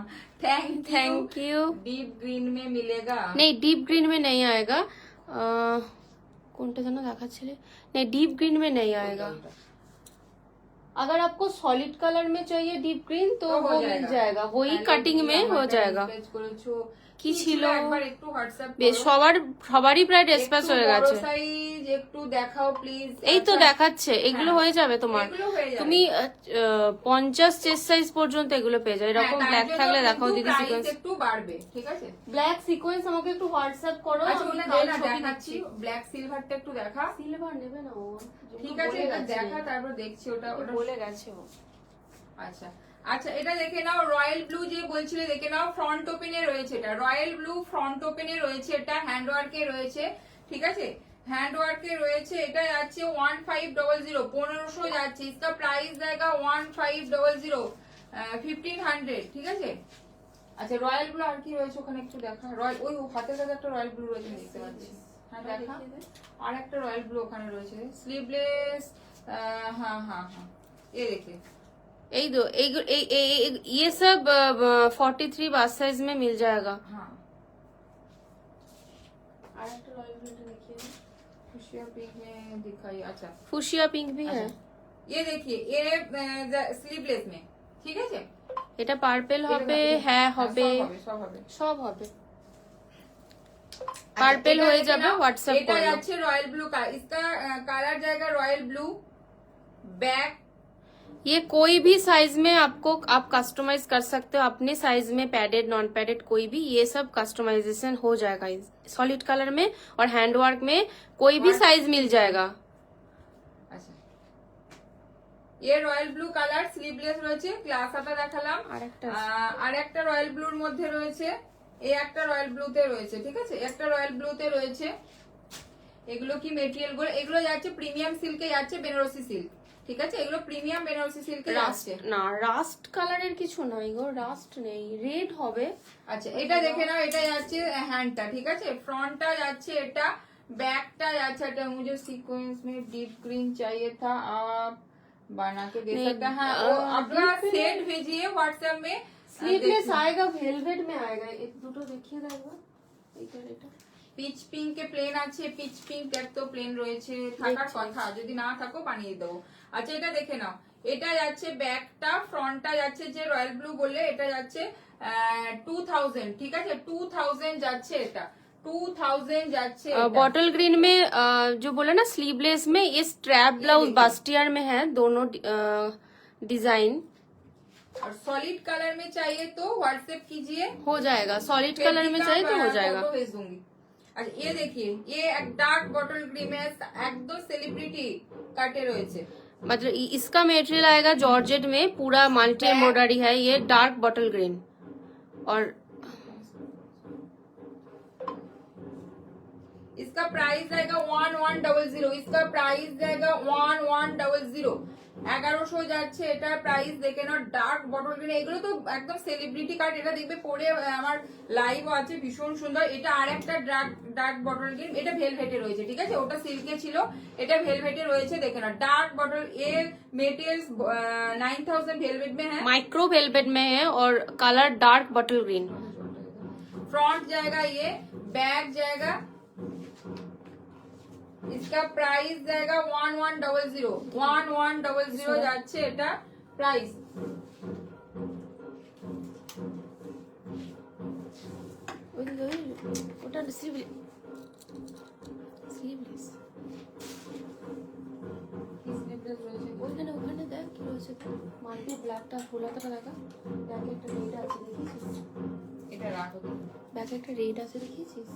थैंक यू। डीप ग्रीन में मिलेगा? नहीं डीप ग्रीन में नहीं आएगा। কোনটা যেন দেখাচ্ছিলে, नहीं डीप ग्रीन में नहीं आएगा। अगर आपको सॉलिड कलर में चाहिए डीप ग्रीन तो वो मिल जाएगा, वही कटिंग में हो जाएगा। কি ছিল একবার একটু হোয়াটসঅ্যাপ বেশ, সবারই প্রায় ডেসপ্যাচ হয়ে গেছে। সাইজ একটু দেখাও প্লিজ। এই তো দেখাচ্ছে, এগুলো হয়ে যাবে তোমার। তুমি 50 চেস্ট সাইজ পর্যন্ত এগুলো পেয়ে যাবে। এরকম ব্ল্যাক থাকলে দেখাও দিদি, সিকোয়েন্স একটু বাড়বে, ঠিক আছে? ব্ল্যাক সিকোয়েন্স আমাকে একটু হোয়াটসঅ্যাপ করো। আচ্ছা আমি ওটা কাল দেখা ছবি দেখাচ্ছি, দিচ্ছি। ব্ল্যাক সিলভারটা একটু দেখা। সিলভার নেবে না ও, ঠিক আছে এটা দেখা, তারপর দেখছি ওটা বলে গেছে ও। আচ্ছা আচ্ছা এটা দেখে নাও, রয়্যাল ব্লু যে বলছিলে দেখে নাও, ফ্রন্ট ওপেনে রয়েছে এটা, রয়্যাল ব্লু ফ্রন্ট ওপেনে রয়েছে, এটা হ্যান্ড ওয়ার্কে রয়েছে, ঠিক আছে? হ্যান্ড ওয়ার্কে রয়েছে, এটা যাচ্ছে 1500, 1500 যাচ্ছে, इसका प्राइस जाएगा 1500, 1500, ঠিক আছে? আচ্ছা রয়্যাল ব্লু আর কি রয়েছে ওখানে একটু দেখা, রয়্যাল ওই হাতের কাছে একটা রয়্যাল ব্লু রয়েছে দেখতে পাচ্ছি, হ্যাঁ দেখা, আর একটা রয়্যাল ব্লু ওখানে রয়েছে, স্লিভলেস, हाँ हाँ हाँ ये देखिए, এই দো ये सब 43 बास साइज में मिल जाएगा। हाँ আর একটা রয়্যাল ব্লুটা দেখিয়ে দাও। फुशिया पिंक में दिखाई। अच्छा ফুশিয়া পিঙ্ক भी है। ये देखिए ये स्लीवलेस में, ठीक है? এটা পার্পল হবে, হ্যাঁ হবে, সব হবে। সব হবে। পার্পল হয়ে যাবে, হোয়াটসঅ্যাপ এটা করো। যাচ্ছে রয়্যাল ব্লু কালার, इसका कलर जाएगा रॉयल ब्लू, बैक ये कोई भी साइज में आपको आप कस्टमाइज कर सकते हो अपने साइज में, पैडेड नॉन पैडेड कोई भी, ये सब कस्टमाइजेशन हो जाएगा सॉलिड कलर में, और हैंड वर्क में कोई भी साइज मिल जाएगा। আচ্ছা ये রয়্যাল ব্লু কালার স্লিভলেস রয়েছে, ক্লাস হাতা দেখালাম, আর একটা রয়্যাল ব্লুর মধ্যে রয়েছে, এই একটা রয়্যাল ব্লুতে রয়েছে, ঠিক আছে? একটা রয়্যাল ব্লুতে রয়েছে। এগুলো কি মেটেরিয়াল গুলো? এগুলো যাচ্ছে প্রিমিয়াম সিল্কে যাচ্ছে, বেনারসি সিল্ক, ঠিক আছে? এগুলো প্রিমিয়াম বেনারসি সিল্কে যাচ্ছে না, রাস্ট কালারের কিছু নাই গো, রাস্ট নেই, রেড হবে। আচ্ছা এটা দেখে নাও, এটা যাচ্ছে হ্যান্ডটা, ঠিক আছে? ফ্রন্টটা যাচ্ছে এটা, बैकটা যাচ্ছে এটা। मुझे सीक्वेंस में डीप ग्रीन चाहिए था, आप बना के दे सकते हैं? हाँ वो अपना सेट भेजिए व्हाट्सएप में। स्लीवलेस आएगा, वेलवेट में आएगा। एक দুটো দেখিয়ে দাও একবার, এটা পিচ পিঙ্ক এ প্লেন আছে, পিচ পিঙ্ক দেখ তো প্লেন রয়েছে, থাকার কথা, যদি না থাকো বানিয়ে দেবো। আচ্ছা এটা দেখে নাও, এটা যাচ্ছে ব্যাকটা, ফ্রন্টটা যাচ্ছে যে রয়্যাল ব্লু বললে, এটা যাচ্ছে 2000, ঠিক আছে? 2000 যাচ্ছে, এটা 2000 যাচ্ছে। बॉटल ग्रीन में जो बोला ना स्लीवलेस में, ये स्ट्रैप ब्लाउज बास्टियर में है, दोनों डिजाइन। और सॉलिड कलर में चाहिए तो व्हाट्सएप कीजिए, हो जाएगा। सॉलिड कलर में चाहिए तो हो जाएगा। फोटो भेज दूंगी। अच्छा ये देखिए, ये एक डार्क बॉटल ग्रीन में एकदम सेलिब्रिटी काटे रहे, मतलब इसका मटेरियल आएगा जॉर्जेट में, पूरा मल्टी एम्ब्रॉयडरी है, ये डार्क बॉटल ग्रीन। और इसका प्राइस जाएगा 1100, इसका प्राइस जाएगा 1100, 1100 যাচ্ছে এটা প্রাইস দেখে নাও। ডার্ক বটল গ্রিন, এগুলো তো একদম সেলিব্রিটি কাট, এটা দেখবে পরে আমার লাইভ আছে, ভীষণ সুন্দর। এটা আর একটা ডার্ক বটল গ্রিন, এটা ভেলভেটে রয়েছে, ঠিক আছে? ওটা সিল্কে ছিল, এটা ভেলভেটে রয়েছে, দেখে নাও। ডার্ক বটল, এর মেটেরিয়ালস 9000 वेलवेट में है, माइक्रो वेलवेट में है, और colour dark bottle green. Front जाएगा ये, बैक जाएगा, इसका प्राइस जाएगा 1100 যাচ্ছে এটা প্রাইস। ওটা স্লিভলেস, ওইখানে ওখানে দেখ কি রয়েছে, মাল্টি ব্ল্যাকটা ফুলাতাটা দেখা, ব্ল্যাক একটা রেড আছে, দেখিস? এটা রাখো তো। ব্যাকে একটা রেড আছে দেখিয়েছিস?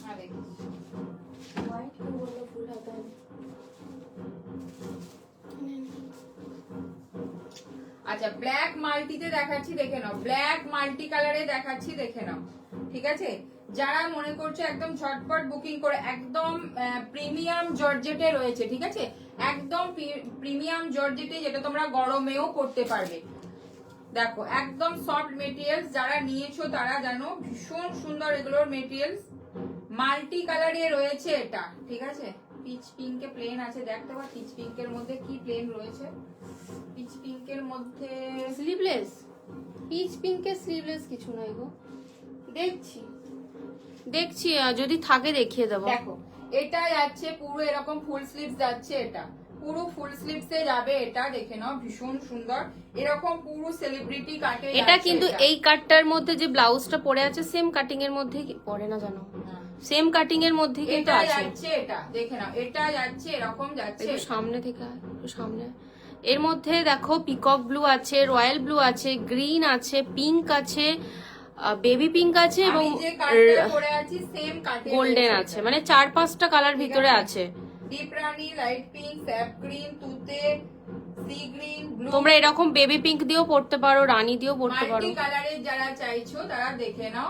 হ্যাঁ দেখেছি। হোয়াইট কেউ বললো ফুল হাতা হবে। আচ্ছা ব্ল্যাক মাল্টিতে দেখাচ্ছি দেখে নাও, ব্ল্যাক মাল্টি কালারে দেখাচ্ছি দেখে নাও, ঠিক আছে? যারা মনে করছো একদম ঝটপট বুকিং করে, একদম প্রিমিয়াম জর্জেটে রয়েছে, ঠিক আছে? একদম প্রিমিয়াম জর্জেটে, যেটা তোমরা গরমেও পরতে পারবে। দেখো একদম সফট মেটেরিয়ালস, যারা নিয়েছো তারা জানো ভীষণ সুন্দর এগুলোর মেটেরিয়ালস। মাল্টি কালারে রয়েছে এটা, ঠিক আছে? পিচ পিঙ্কে প্লেন আছে, দেখতে পাচ্ছ পিচ পিঙ্কের মধ্যে কি প্লেন রয়েছে। পিচ পিঙ্কের মধ্যে স্লিভলেস, পিচ পিঙ্কের স্লিভলেস কিছু নয় গো, দেখছি দেখছি যদি থাকে দেখিয়ে দেবো। দেখো এটা যাচ্ছে পুরো এরকম ফুল স্লিভস যাচ্ছে, এটা পুরো ফুল স্লিভসে যাবে, এটা দেখে নাও ভীষণ সুন্দর, এরকম পুরো সেলিব্রিটি কাটে। এটা কিন্তু এই কাটটার মধ্যে যে ব্লাউজটা পরে আছে সেম কাটিং এর মধ্যে পরে না জানো, সেম কাটিং এর মধ্যে কিন্তু এটা আছে। যাচ্ছে, এটা দেখে নাও, এটা যাচ্ছে এরকম যাচ্ছে। একটু সামনে থেকে একটু সামনে। এর মধ্যে দেখো পিকক ব্লু আছে, রয়্যাল ব্লু আছে, গ্রিন আছে, পিঙ্ক আছে, বেবি পিঙ্ক আছে এবং আমি যে কালারটা পরে আছি সেম কাটে গোল্ডেন আছে, মানে 4-5টা কালার ভিতরে আছে। ডিপ রানী, লাইট পিঙ্ক, স্যাপ গ্রিন, তুতে, সি গ্রিন, ব্লু। তোমরা এরকম বেবি পিঙ্ক দিয়েও পড়তে পারো, রানী দিয়েও পড়তে পারো। মাল্টি কালারের যারা চাইছো তারা দেখে নাও,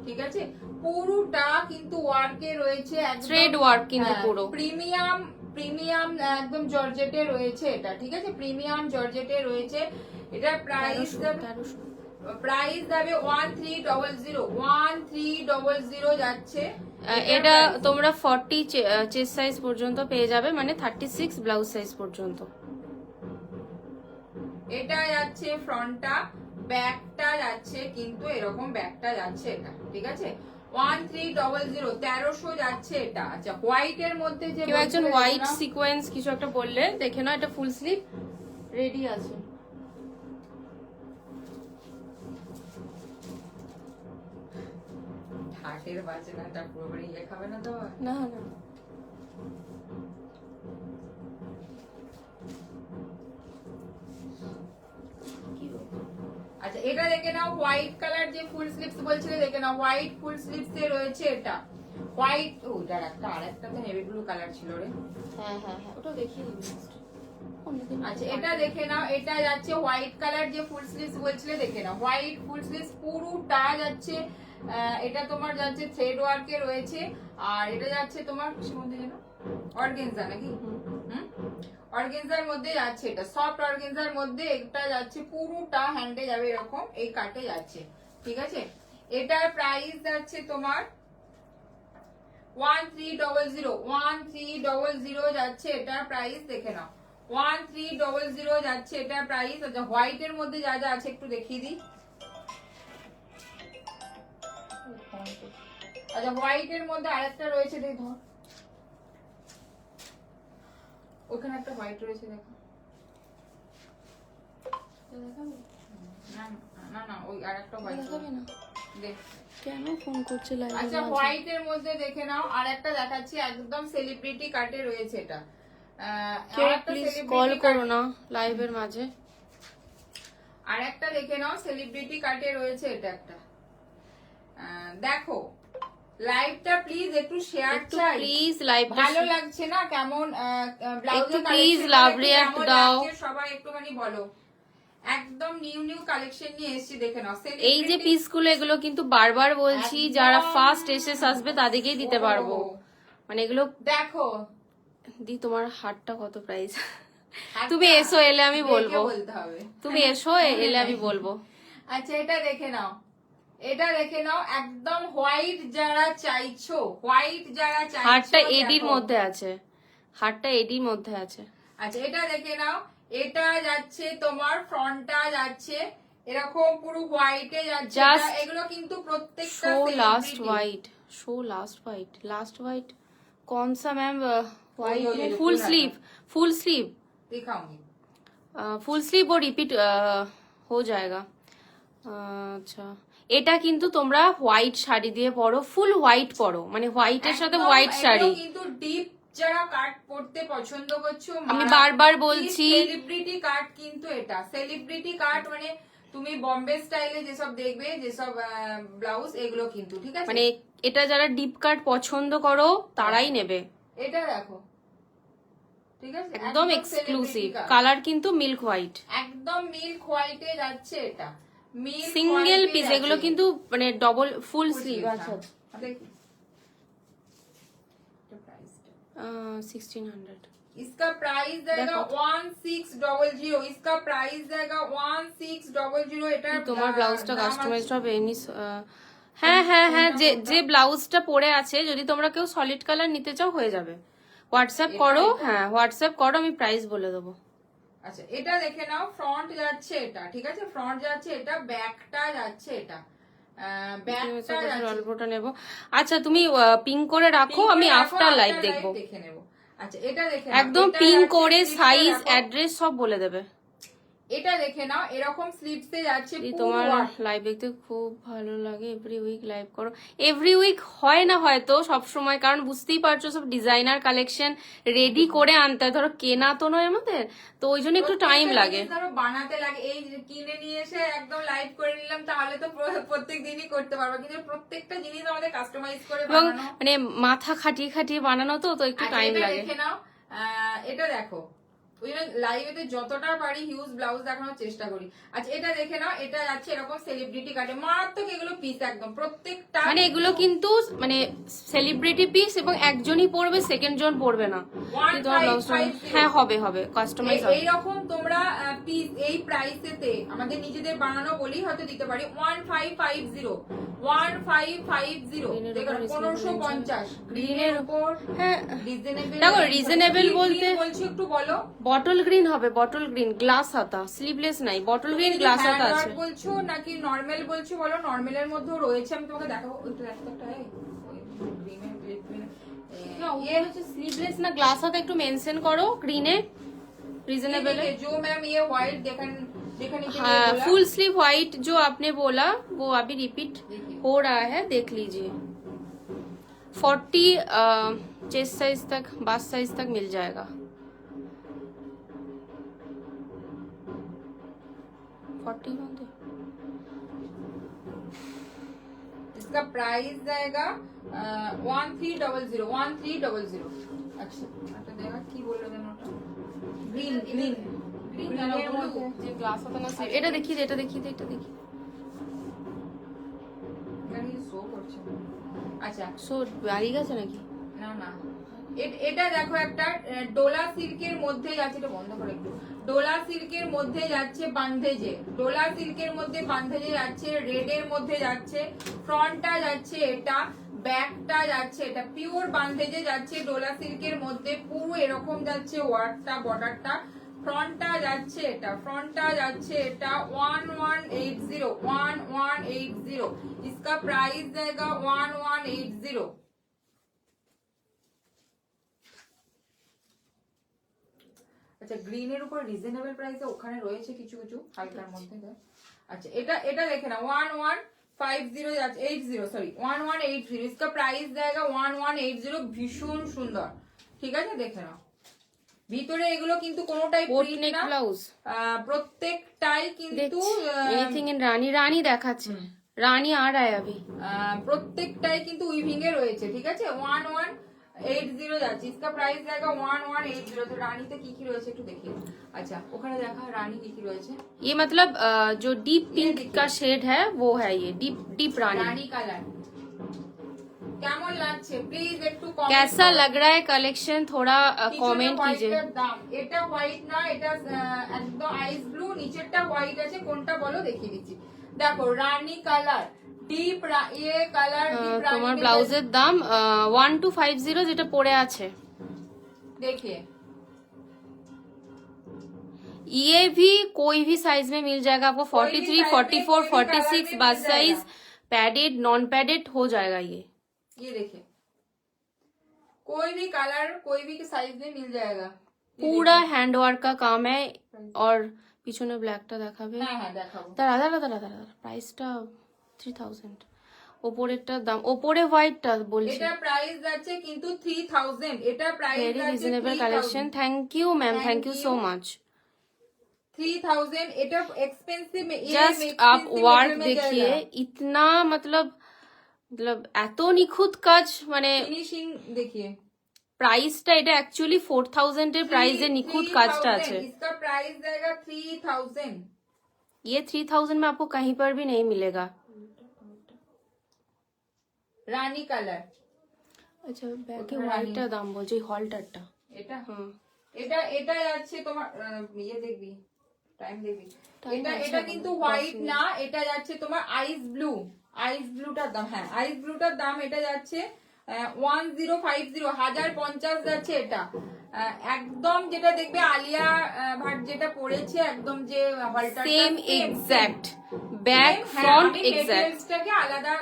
ঠিক আছে? পুরোটা কিন্তু ওয়ার্কে রয়েছে, থ্রেড ওয়ার্ক কিন্তু পুরো প্রিমিয়াম প্রিমিয়াম একদম জর্জেটে রয়েছে এটা, ঠিক আছে? প্রিমিয়াম জর্জেটে রয়েছে। এটা প্রাইস প্রাইস যাবে 1300, 1300 যাচ্ছে। এটা তোমরা 40 চেস্ট সাইজ পর্যন্ত পেয়ে যাবে, মানে 36 ব্লাউজ সাইজ পর্যন্ত। এটা যাচ্ছে ফ্রন্টটা, ব্যাকটা যাচ্ছে কিন্তু এরকম ব্যাকটা যাচ্ছে এটা, ঠিক আছে? 1300, 1300 যাচ্ছে এটা। আচ্ছা হোয়াইট এর মধ্যে যে কেউ একজন হোয়াইট সিকোয়েন্স কিছু একটা বললে, দেখে নাও এটা ফুল স্লিভ রেডি আছে। হাটের বাজনাটা পুরোপুরি ইয়ে খাবে না তো? না না আচ্ছা এটা দেখে নাও, হোয়াইট কালার যে ফুল স্লিভস বলছিলে দেখে নাও, হোয়াইট ফুল স্লিভস এ রয়েছে এটা। হোয়াইট, ও যার একটা আরেকটা তো নেভি ব্লু কালার ছিল রে। হ্যাঁ হ্যাঁ হ্যাঁ ওটা দেখিয়ে দিবি next। আচ্ছা এটা দেখে নাও, এটা যাচ্ছে হোয়াইট কালার যে ফুল স্লিভস বলছিলে দেখে নাও, হোয়াইট ফুল স্লিভস পুরোটা যাচ্ছে। এটা তোমার যাচ্ছে থ্রেড ওয়ার্কে রয়েছে, আর এটা যাচ্ছে তোমার কিসের মধ্যে যেন, অর্গানজা নাকি? অর্গানজার মধ্যে যাচ্ছে, এটা সফট অর্গানজার মধ্যে এটা যাচ্ছে, পুরোটা হ্যান্ডে যাবে এরকম, এই কাটে যাচ্ছে, ঠিক আছে? এটার প্রাইস যাচ্ছে তোমার 1300, 1300 যাচ্ছে এটার প্রাইস, দেখে নাও 1300 যাচ্ছে এটার প্রাইস। আচ্ছা হোয়াইট এর মধ্যে যা যা আছে একটু দেখিয়ে দিই। আচ্ছা হোয়াইট এর মধ্যে আরেকটা রয়েছে, দেখ ধর ওখানে একটা হোয়াইট রয়েছে, দেখো। না না না ওই আরেকটা হোয়াইট দেখাবে না, দেখ। কেন ফোন করছে লাইভে? আচ্ছা হোয়াইট এর মধ্যে দেখে নাও, আর একটা দেখাচ্ছি একদম সেলিব্রিটি কাটে রয়েছে এটা। কেউ প্লিজ কল করো না লাইভের মাঝে। আর একটা দেখে নাও, সেলিব্রিটি কাটে রয়েছে এটা একটা। দেখো লাইভটা প্লিজ একটু শেয়ার চাই, প্লিজ লাইভটা ভালো লাগছে না কেমন? ব্লাউজের প্লিজ লাভ রিঅ্যাক্ট দাও সবাই একটুখানি বলো। একদম নিউ নিউ কালেকশন নিয়ে এসেছি, দেখে নাও। এই যে পিসগুলো এগুলো কিন্তু বারবার বলছি, যারা ফার্স্ট এসএস আসবে তাদেরকেই দিতে পারবো, মানে এগুলো দেখো দি। তোমার হারটা কত প্রাইস? তুমি এসো, এলে আমি বলবো। বলতে হবে, তুমি এসো, এলে আমি বলবো। আচ্ছা এটা দেখে নাও, এটা দেখে নাও একদম হোয়াইট যারা চাইছো, হোয়াইট যারা চাইছো, হারটা এডির মধ্যে আছে, হারটা এডির মধ্যে আছে। আচ্ছা এটা দেখে নাও, এটা যাচ্ছে তোমার ফ্রন্টটা যাচ্ছে এরকম পুরো হোয়াইটে যাচ্ছে, এগুলো কিন্তু প্রত্যেকটা show last white, show last white, last white कौन सा मैम? व्हाइट में फुल स्लीव, फुल स्लीव दिखाऊंगी, फुल स्लीव वो रिपीट हो जाएगा। আচ্ছা এটা কিন্তু তোমরা হোয়াইট শাড়ি দিয়ে পরো, ফুল হোয়াইট পরো, মানে হোয়াইটের সাথে হোয়াইট শাড়ি। কিন্তু ডিপ যারা কাট পড়তে পছন্দ করছো, আমি বারবার বলছি সেলিব্রিটি কাট, কিন্তু এটা সেলিব্রিটি কাট, মানে তুমি বম্বে স্টাইলে যেসব দেখবে, যেসব ব্লাউজ, এগুলো কিন্তু ঠিক আছে। মানে এটা যারা ডিপ কাট পছন্দ করো তারাই নেবে। এটা দেখো, ঠিক আছে, একদম এক্সক্লুসিভ কালার, কিন্তু মিল্ক হোয়াইট, একদম মিল্ক হোয়াইটে যাচ্ছে এটা, মিল্ক সিঙ্গেল পিস। এগুলো কিন্তু মানে ডবল ফুল স্লিভ। আচ্ছা, 1600। इसका प्राइस जाएगा 1600, इसका प्राइस जाएगा 1600। এটা তোমার ব্লাউজটা কাস্টমাইজড হবে এমনি। হ্যাঁ হ্যাঁ হ্যাঁ, যে ব্লাউজটা পরে আছে, যদি তোমরা কেউ সলিড কালার নিতে চাও হয়ে যাবে, হোয়াটসঅ্যাপ করো। হ্যাঁ হোয়াটসঅ্যাপ করো, আমি প্রাইস বলে দেবো। আচ্ছা, এটা দেখে নাও, ফ্রন্ট যাচ্ছে এটা, ঠিক আছে, ফ্রন্ট যাচ্ছে এটা, ব্যাকটা যাচ্ছে এটা, ব্যাকটা যাচ্ছে। অল্পটা নেবো। আচ্ছা তুমি পিঙ্ক করে রাখো, আমি আফটার লাইভ দেখবো। দেখে নেব। আচ্ছা, এটা দেখে একদম পিঙ্ক করে সাইজ অ্যাড্রেস সব বলে দেবে। এটা দেখে নাও, এরকম স্লিপসে যাচ্ছে। তোমার লাইভ দেখতে খুব ভালো লাগে, এভরি উইক লাইভ করো। এভরি উইক হয় না হয়তো সব সময়, কারণ বুঝতেই পারছো সব ডিজাইনার কালেকশন রেডি করে আনতে হয়, ধরো কেনা তো নয় আমাদের, তো ওই জন্য একটু টাইম লাগে, ধরো বানাতে লাগে। এই কিনে নিয়ে এসে একদম লাইভ করে নিলাম, তাহলে তো প্রত্যেক দিনই করতে পারবো, কিন্তু প্রত্যেকটা জিনিস আমাদের কাস্টমাইজ করে এবং বানানো, মানে মাথা খাটিয়ে খাটিয়ে বানানো, তো একটু টাইম লাগে। দেখে নাও, এটা দেখো, ওই জন্য লাইভেতে যতটা পারি হিউজ ব্লাউজ দেখানোর চেষ্টা করি। আচ্ছা, এটা দেখে নাও, এটা যাচ্ছে এরকম সেলিব্রিটি কাটে, মারাত্মক এগুলো পিস একদম প্রত্যেকটা, মানে এগুলো কিন্তু মানে সেলিব্রিটি পিস, এবং একজনই পরবে, সেকেন্ড জন পরবে না। হ্যাঁ হবে হবে, কাস্টমাইজ হবে। এইরকম তোমরা পিস এই প্রাইসেতে আমাদের নিজেদের বানানো বলি হয়তো দিতে পারি 1550, 1550, দেখো 1550 গ্রিনের উপর। হ্যাঁ রিজনেবল, দেখো রিজনেবল বলতে বলছি, একটু বলো। বটল গ্রিন হবে, বটল গ্রিন গ্লাস হাতা, স্লিভলেস নাই, বটল গ্রিন গ্লাস হাতা আছে। বলছো নাকি নরমাল বলছো বলো, নরমালের মধ্যেও রয়েছে, আমি তোমাকে দেখাবো। स्लीवलेस ना ग्लास हाता একটু মেনশন করো গ্রিনে रीजनेबल है। जो मैम ये व्हाइट देखने के लिए हाँ, बोला, फुल स्लीव व्हाइट जो आपने बोला वो अभी रिपीट हो रहा है, देख लीजिए। 40 चेस्ट साइज तक, बास्ट साइज तक मिल जाएगा। 40 इसका प्राइस जाएगा 1300, 1300। अच्छा, এটা দেখা কি বললো জানো, ওটা গ্রিন গ্রিন গ্রিন গ্রিনের মধ্যে যে গ্লাস হাতা না, এটা দেখি দে, এটা দেখি দে, এটা দেখি। গাড়ি শো করছে। আচ্ছা, সো বাড়ি গেছে নাকি? না না, এটা দেখো একটা ডোলা সিল্কের মধ্যে যাচ্ছে, এটা বন্ধ করে একটু। ডোলা সিল্কের মধ্যে যাচ্ছে বান্ধেজে, ডোলা সিল্কের মধ্যে বান্ধেজে যাচ্ছে, রেড এর মধ্যে যাচ্ছে, ফ্রন্টটা যাচ্ছে এটা, ব্যাকটা যাচ্ছে এটা, পিওর বান্ধেজে যাচ্ছে, ডোলা সিল্কের মধ্যে পুরো এরকম যাচ্ছে ওয়ার্কটা, বর্ডারটা, ফ্রন্টটা যাচ্ছে এটা, ফ্রন্টটা যাচ্ছে এটা 1180, 1180। इसका प्राइस जाएगा 1180। আচ্ছা, গ্রিনের উপর রিজনেবল প্রাইসে ওখানে রয়েছে কিছু কিছু হালকার মধ্যে। আচ্ছা, এটা দেখে না 1150 যাচ্ছে, 80 সরি 1180। इसका प्राइस जाएगा 1180, ভীষণ সুন্দর, ঠিক আছে, দেখে নাও। ভিতরে এগুলো কিন্তু কোনোটাই প্রিন্ট না, ব্লাউজ প্রত্যেকটাই কিন্তু এনিথিং ইন রানী, রানী দেখাচ্ছে, রানী আর আয় अभी। প্রত্যেকটাই কিন্তু উইভিং এ রয়েছে, ঠিক আছে। 1180 যাচ্ছে, इसका प्राइस जाएगा 1180। তো রানীতে কি কি রয়েছে একটু দেখি। আচ্ছা, ওখানে দেখা রানী কি কি রয়েছে। ये मतलब जो डीप पिंक का शेड है वो है, ये डीप डीप रानी। রানী কালার কেমন লাগছে প্লিজ একটু কমেন্ট। कैसा लग रहा है कलेक्शन, थोड़ा कमेंट कीजिए। দাম, এটা হোয়াইট না, এটা একদম আইস ব্লু, নিচেরটা হোয়াইট আছে, কোনটা বলো দেখিয়ে দিচ্ছি। দেখো রানী কালার, ডিপ ये কালার, ডিপ রানী। তোমার ব্লাউজের দাম 1250 যেটা পড়ে আছে। देखिए, ये भी कोई भी साइज में मिल जाएगा आपको, 43, 44, 46 बस साइज, पैडेड नॉन पैडेड हो जाएगा ये देखिए, कोई भी कलर कोई भी साइज में मिल जाएगा। पूरा हैंड वर्क का काम है। और পিছনে ব্ল্যাকটা দেখাবে। হ্যাঁ হ্যাঁ দেখাবো। দাঁড়া, প্রাইসটা 3000। ওপরেরটার দাম, ওপরে হোয়াইটটা বলছি, এটা প্রাইস যাচ্ছে কিন্তু 3000। এটা price very reasonable collection. Thank you ma'am, thank you so much. 3000 এটা এক্সপেন্সিভ जस्ट आप वर्क देखिए इतना मतलब এত নিখুঁত কাজ মানে ফিনিশিং দেখিয়ে প্রাইসটা এটা অ্যাকচুয়ালি 4000 এর প্রাইসে নিখুঁত কাজটা আছে। इसका प्राइस जाएगा 3000। ये 3000 में आपको कहीं पर भी नहीं मिलेगा। রানী কালার। আচ্ছা ব্যাকে হোয়াইটটা দাম বলছি হলটারটা এটা হুম এটা এটা যাচ্ছে তোমার ইয়ে দেখবি টাইম দেখবি এটা কিন্তু হোয়াইট না, এটা যাচ্ছে তোমার আইস ব্লুটার দাম, হ্যাঁ আইস ব্লুটার দাম এটা যাচ্ছে 1050 1050 যাচ্ছে এটা। একদম যেটা দেখবে আলিয়া ভাট যেটা পরেছে একদম যে হলটারটা same exact back front exact টাকে আলাদা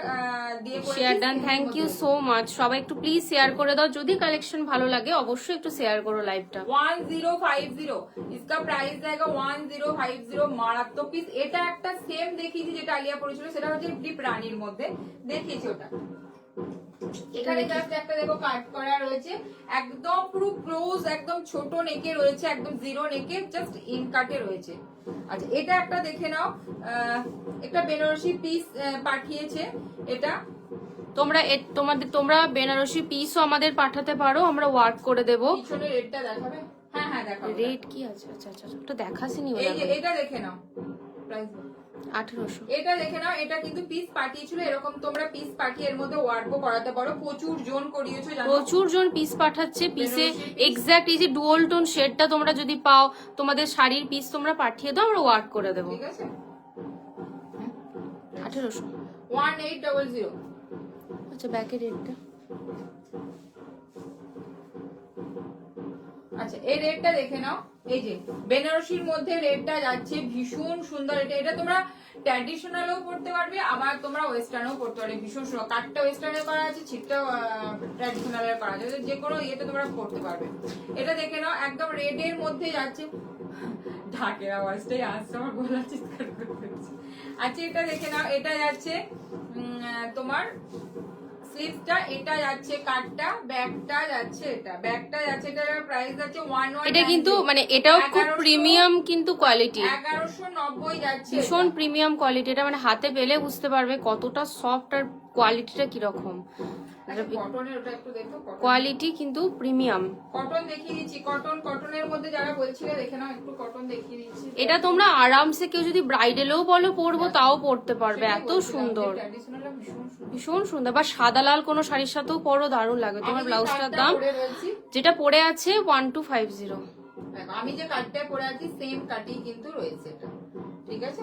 দিয়ে করেছি। Share done, thank you so much. সবাই একটু প্লিজ শেয়ার করে দাও, যদি কালেকশন ভালো লাগে অবশ্যই একটু শেয়ার করো লাইভটা। 1050 इसका प्राइस जाएगा 1050 মারাত্মক পিস। এটা একটা সেম দেখিয়েছি যেটা আলিয়া পরেছিল, সেটা হচ্ছে ডিপ রানীর মধ্যে দেখিয়েছি ওটা। এখানে জাস্ট একটা দেখো কাট করা রয়েছে, একদম পুরো ক্লোজ, একদম ছোট নেকে রয়েছে, একদম জিরো নেকে জাস্ট ইন কাটে রয়েছে। আচ্ছা এটা একটা দেখে নাও, একটা বেনারসি পিস পাঠিয়েছে এটা। তোমরা বেনারসি পিসও আমাদের পাঠাতে পারো, আমরা ওয়ার্ক করে দেব। পিছনে রেটটা দেখাবে? হ্যাঁ হ্যাঁ দেখাবে। রেট কি আছে? আচ্ছা আচ্ছা ওটা দেখাসিনি। এই যে এটা দেখে নাও, প্রাইস 1800। এটা দেখে নাও, এটা কিন্তু পিস পাঠিয়েছিল, এরকম তোমরা পিস পাঠিয়ে এর মধ্যে ওয়ার্কও করাতে পারো। প্রচুর জন করিয়েছো জানো, প্রচুর জন পিস পাঠাচ্ছে। পিসে এক্স্যাক্ট এই যে ডুয়াল টোন শেডটা তোমরা যদি পাও, তোমাদের শাড়ির পিস তোমরা পাঠিয়ে দাও, আমরা ওয়ার্ক করে দেবো। ঠিক আছে 1800। 1800। আচ্ছা ব্যাকের রেটটা আচ্ছা এই রেটটা দেখে নাও, এই যে বেনারসির মধ্যে রেটটা যাচ্ছে ভীষণ সুন্দর। এটা তোমরা ট্র্যাডিশনালও পড়তে পারবে, আবার তোমরা ওয়েস্টার্নও পড়তে পারবে। ভীষণ সুন্দর, কাটটা ওয়েস্টার্নে করা আছে, ছিটটা ট্র্যাডিশনালে করা আছে, যে কোনো ইয়েতে তোমরা পড়তে পারবে। এটা দেখে নাও একদম রেডের মধ্যে যাচ্ছে, ঢাকের আওয়াজটাই আসছে আমার, গলা চিৎকার করছে। আচ্ছা এটা দেখে নাও, এটা যাচ্ছে তোমার স্লিভসটা, এটা যাচ্ছে কাটটা, ব্যাগটা যাচ্ছে এটা, ব্যাগটা যাচ্ছে, এটার প্রাইস যাচ্ছে 1190। এটা কিন্তু মানে এটাও খুব প্রিমিয়াম কিন্তু কোয়ালিটি, 1190 যাচ্ছে। ভীষণ প্রিমিয়াম কোয়ালিটি। এটা মানে হাতে পেলে বুঝতে পারবে কতটা সফট আর কোয়ালিটিটা কিরকম। কটনের ওটা একটু দেখো, কোয়ালিটি কিন্তু প্রিমিয়াম। কটন দেখিয়ে দিচ্ছি, কটনের মধ্যে যারা বলছিলে দেখে নাও, একটু কটন দেখিয়ে দিচ্ছি। এটা তোমরা আরামসে কেউ যদি ব্রাইডালও বলো পরবো তাও পরতে পারবে, এত সুন্দর, ভীষণ সুন্দর। বা সাদা লাল কোনো শাড়ির সাথেও পরো, দারুণ লাগবে। তোমার ব্লাউজটার দাম যেটা পরে আছে 1250। আমি যে কাটটা পরে আছি সেম কাটি কিন্তু রয়েছে এটা, ঠিক আছে।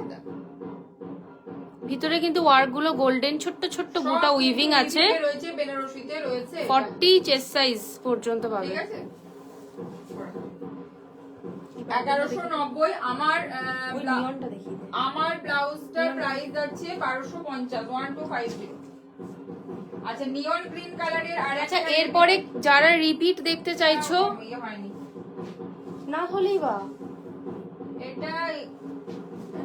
ভিতরে কিন্তু ওয়ার্ক গুলো গোল্ডেন, ছোট্ট ছোট্ট বুটা উইভিং আছে, রয়েছে বেনারসিতে রয়েছে 40 চেস্ট সাইজ পর্যন্ত পাবে। ঠিক আছে 1190। আমার ব্লাউজটার প্রাইস আছে 1250, 1250। আচ্ছা নিয়ন গ্রিন কালারের আর আচ্ছা এরপরে যারা রিপিট দেখতে চাইছো, ইয়ে হয়নি না হলেই বা এটা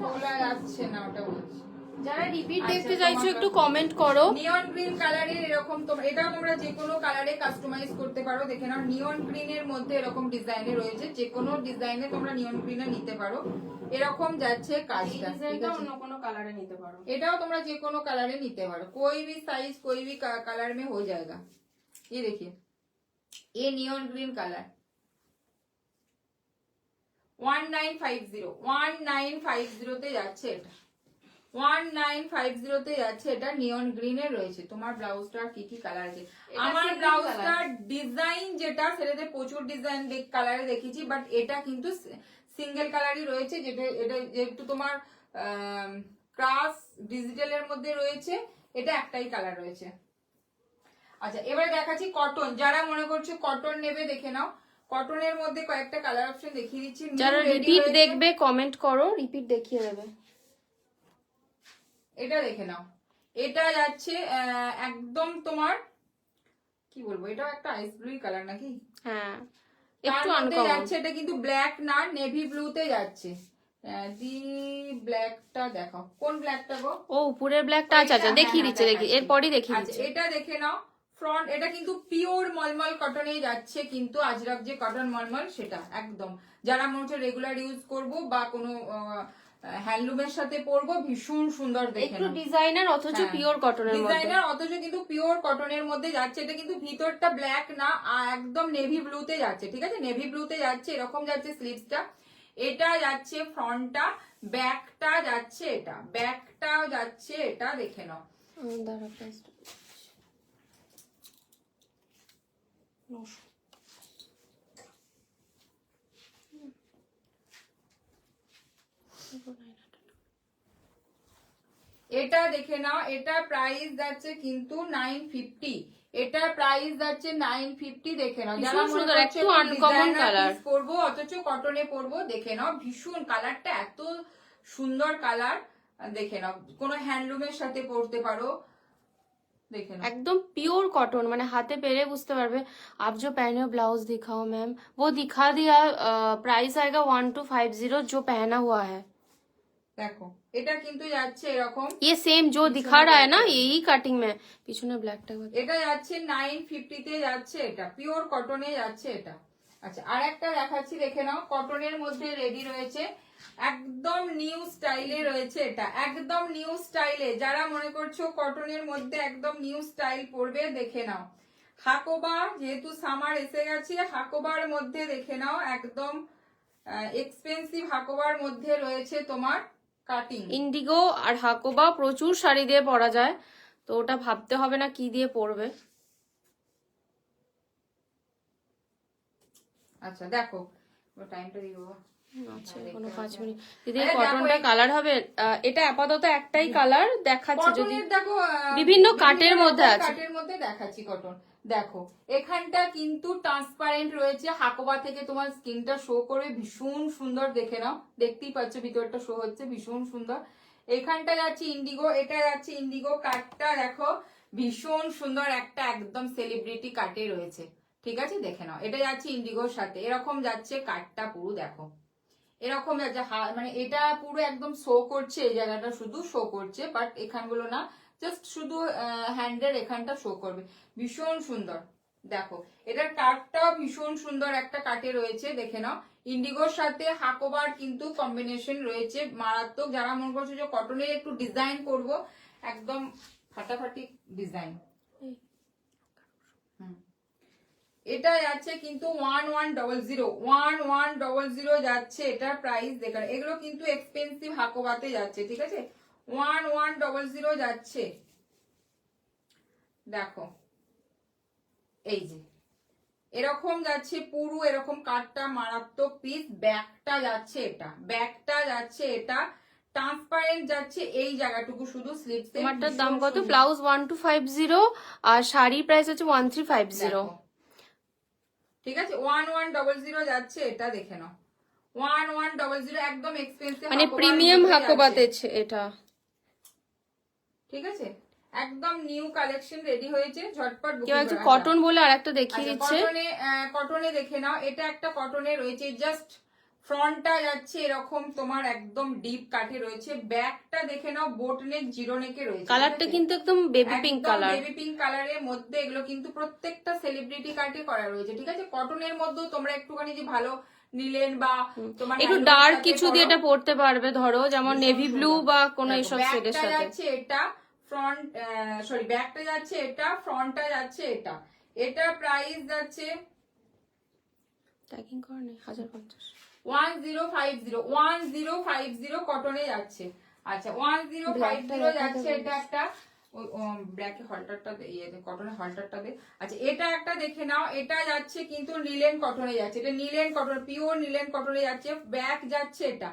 বলা যাচ্ছে না, ওটা বলছি। যারা রিপিট দেখতে চাইছো একটু কমেন্ট করো। নিয়ন গ্রিন কালারের এরকম এটা তোমরা যে কোনো কালারে কাস্টমাইজ করতে পারো। দেখে নাও নিয়ন গ্রিনের মধ্যে এরকম ডিজাইনে রয়েছে, যে কোনো ডিজাইনে তোমরা নিয়ন গ্রিনে নিতে পারো। এরকম যাচ্ছে কাজটা, অন্য কোনো কালারে নিতে পারো। এটাও তোমরা যে কোনো কালারে নিতে পারো, कोई भी साइज कोई भी कलर में हो जाएगा। ये देखिए ये नियन ग्रीन कलर 1950 তে যাচ্ছে এটা, 1950 তে যাচ্ছে এটা, নিয়ন গ্রিন এর রয়েছে। তোমার ব্লাউজটা কি কি কালার আছে? আমার ব্লাউজটার ডিজাইন যেটা সেটাতে প্রচুর ডিজাইন কালারে দেখিয়েছি, বাট এটা কিন্তু সিঙ্গেল কালারই রয়েছে, যেটা এটা যেহেতু তোমার ক্রাস ডিজিটালের মধ্যে রয়েছে, এটা একটাই কালার রয়েছে। আচ্ছা এবারে দেখাচ্ছি কটন। যারা মনে করছো কটন নেবে দেখে নাও, কটনের মধ্যে কয়েকটা কালার অপশন দেখিয়ে দিচ্ছি। যারা রিপিট দেখবে কমেন্ট করো, রিপিট দেখিয়ে দেবে। এটা দেখে নাও, এটা যাচ্ছে একদম তোমার কি বলবো, এটাও একটা আইস ব্লু কালার নাকি? হ্যাঁ একটু আনকমন যাচ্ছে, এটা কিন্তু ব্ল্যাক না, নেভি ব্লুতে যাচ্ছে। দি ব্ল্যাকটা দেখাও, কোন ব্ল্যাকটা গো? ও উপরের ব্ল্যাকটা, আচ্ছা আচ্ছা দেখিয়ে দিচ্ছে, দেখি এরপরই দেখিয়ে দিচ্ছে। এটা দেখে নাও, ফ্রন্ট এটা কিন্তু পিওর মলমল কটনে যাচ্ছে, কিন্তু আজরাক যে কটন মলমল সেটা একদম, যারা মনে হচ্ছে রেগুলার ইউজ করব বা কোনো হ্যান্ডলুমের সাথে পরবো, ভীষণ সুন্দর দেখে একটু ডিজাইনার অথচ পিওর কটনের মধ্যে, ডিজাইনার অথচ কিন্তু পিওর কটনের মধ্যে যাচ্ছে। এটা কিন্তু ভিতরটা ব্ল্যাক না, একদম নেভি ব্লুতে যাচ্ছে, ঠিক আছে, নেভি ব্লুতে যাচ্ছে, এরকম যাচ্ছে স্লিভসটা। এটা যাচ্ছে ফ্রন্টটা, ব্যাকটা যাচ্ছে এটা, ব্যাকটাও যাচ্ছে এটা, দেখে নাও। দাঁড়া প্রাইস এটা দেখে নাও, এটা প্রাইস যাচ্ছে কিন্তু 950, এটা প্রাইস যাচ্ছে 950, দেখে নাও। যারা মনে সুন্দর, করছে একটু আনকমন কালার পরবো অথচ কটনে পরবো, দেখে নাও, ভীষণ কালারটা এত সুন্দর কালার, দেখে নাও, কোনো হ্যান্ডলুমের সাথে পরতে পারো, দেখে নাও। एकदम प्योर कॉटन, मैंने हाथे पेरे बुझते पारबे। आप जो पहने हो ब्लाउज दिखाओ मैम, वो दिखा दिया। प्राइस आएगा 1250 जो पहना हुआ है। দেখো এটা কিন্তু যাচ্ছে এরকম, ये सेम जो दिखा रहा है ना, यही कटिंग में পিছনে ব্ল্যাক টা। এটা যাচ্ছে 950 তে যাচ্ছে, এটা পিওর কটনে যাচ্ছে এটা। আচ্ছা আর একটা দেখাচ্ছি, দেখে নাও, কটনের মধ্যে রেডি রয়েছে, একদম নিউ স্টাইলে রয়েছে এটা, একদম নিউ স্টাইলে। যারা মনে করছো কটনের মধ্যে একদম নিউ স্টাইল পরবে, দেখে নাও, হাকোবা, যেহেতু সামার এসে গেছে, হাকোবার মধ্যে দেখে নাও, একদম এক্সপেন্সিভ হাকোবার মধ্যে রয়েছে তোমার কাটিং। ইন্ডিগো আর হাকোবা প্রচুর শাড়ি দিয়ে পরা যায়, তো ওটা ভাবতে হবে না কি দিয়ে পরবে। আচ্ছা দেখো টাইমটা দিব, আচ্ছা এখনো 5 মিনিট। দিদি কটনটা কালার হবে, এটা আপাতত একটাই কালার দেখাচ্ছি, যদি দেখো বিভিন্ন কাটের মধ্যে আছে, কাটের মধ্যে দেখাচ্ছি কটন। দেখো এখানটা কিন্তু ট্রান্সপারেন্ট রয়েছে, হাকোবা থেকে তোমার স্কিনটা শো করবে, ভীষণ সুন্দর, দেখে নাও, দেখতেই পাচ্ছ ভিতরটা শো হচ্ছে, ভীষণ সুন্দর। এখানটা যাচ্ছে ইন্ডিগো, এটা যাচ্ছে ইন্ডিগো, কাটটা দেখো ভীষণ সুন্দর, একটা একদম সেলিব্রিটি কাটে রয়েছে, ঠিক আছে, দেখে নাও, এটা যাচ্ছে ইন্ডিগোর সাথে, এরকম যাচ্ছে কাটটা পুরো, দেখো এরকম যাচ্ছে, মানে এটা পুরো একদম শো করছে, এই জায়গাটা শুধু শো করছে, বাট এখানগুলো না, জাস্ট শুধু হ্যান্ডের এখানটা শো করবে, ভীষণ সুন্দর। দেখো এটার কাটটাও ভীষণ সুন্দর একটা কাটে রয়েছে, দেখে নাও, ইন্ডিগোর সাথে হাকোবার কিন্তু কম্বিনেশন রয়েছে মারাত্মক। যারা মনে করছো যে কটনের একটু ডিজাইন করব, একদম ফাটাফাটি ডিজাইন। এটা যাচ্ছে কিন্তু 1100 যাচ্ছে, এটা প্রাইস দেখার, এগুলো কিন্তু এক্সপেন্সিভ হাকোবাতে যাচ্ছে, ঠিক আছে, 1100 যাচ্ছে। দেখো এই যে এরকম যাচ্ছে পুরো, এরকম কাটটা মারাত্মক পিস, ব্যাকটা যাচ্ছে এটা, ব্যাকটা যাচ্ছে এটা, ট্রান্সপারেন্ট যাচ্ছে এই জায়গাটুকু শুধু স্লিভস। তোমারটার দাম কত? ব্লাউজ 1250 আর শাড়ি প্রাইস হচ্ছে 1350, ঠিক আছে, 1100 যাচ্ছে এটা, দেখে নাও, 1100 একদম এক্সপেন্সিভ, মানে প্রিমিয়াম হাকোবাতে এটা, ঠিক আছে, একদম নিউ কালেকশন রেডি হয়েছে, ঝটপট কেউ একটু কটন বলে আরেকটা দেখিয়ে দিচ্ছে, কটনে দেখে নাও, এটা একটা কটনে রয়েছে, জাস্ট ফ্রন্টটা যাচ্ছে এরকম তোমার একদম ডিপ কাটে রয়েছে, ব্যাকটা দেখে নাও বোট নেক জিরো নেকে রয়েছে, কালারটা কিন্তু একদম baby pink colour, baby pink কালারের মধ্যে, এগুলো কিন্তু প্রত্যেকটা সেলিব্রিটি কাটে করা রয়েছে, ঠিক আছে। কটনের মধ্যেও তোমরা একটুখানি যে ভালো নিলেন বা তোমার একটু ডার্ক কিছু দিয়ে এটা পরতে পারবে, ধরো যেমন নেভি ব্লু বা কোনো এইসব শেডের সাথে। যাচ্ছে এটা ফ্রন্ট, সরি ব্যাকটা যাচ্ছে এটা, ফ্রন্টটা যাচ্ছে এটা, এটা প্রাইস যাচ্ছে ট্যাগিং করে নেই 1050, 1050 কটনে যাচ্ছে। আচ্ছা 1050 যাচ্ছে, এটা একটা ব্ল্যাকে হলটারটা কটনের হলটারটা দে। আচ্ছা এটা একটা দেখে নাও, এটা যাচ্ছে কিন্তু নিলেন কটনে যাচ্ছে, এটা নিলেন কটন, পিওর নিলেন কটনে যাচ্ছে, ব্যাক যাচ্ছে এটা,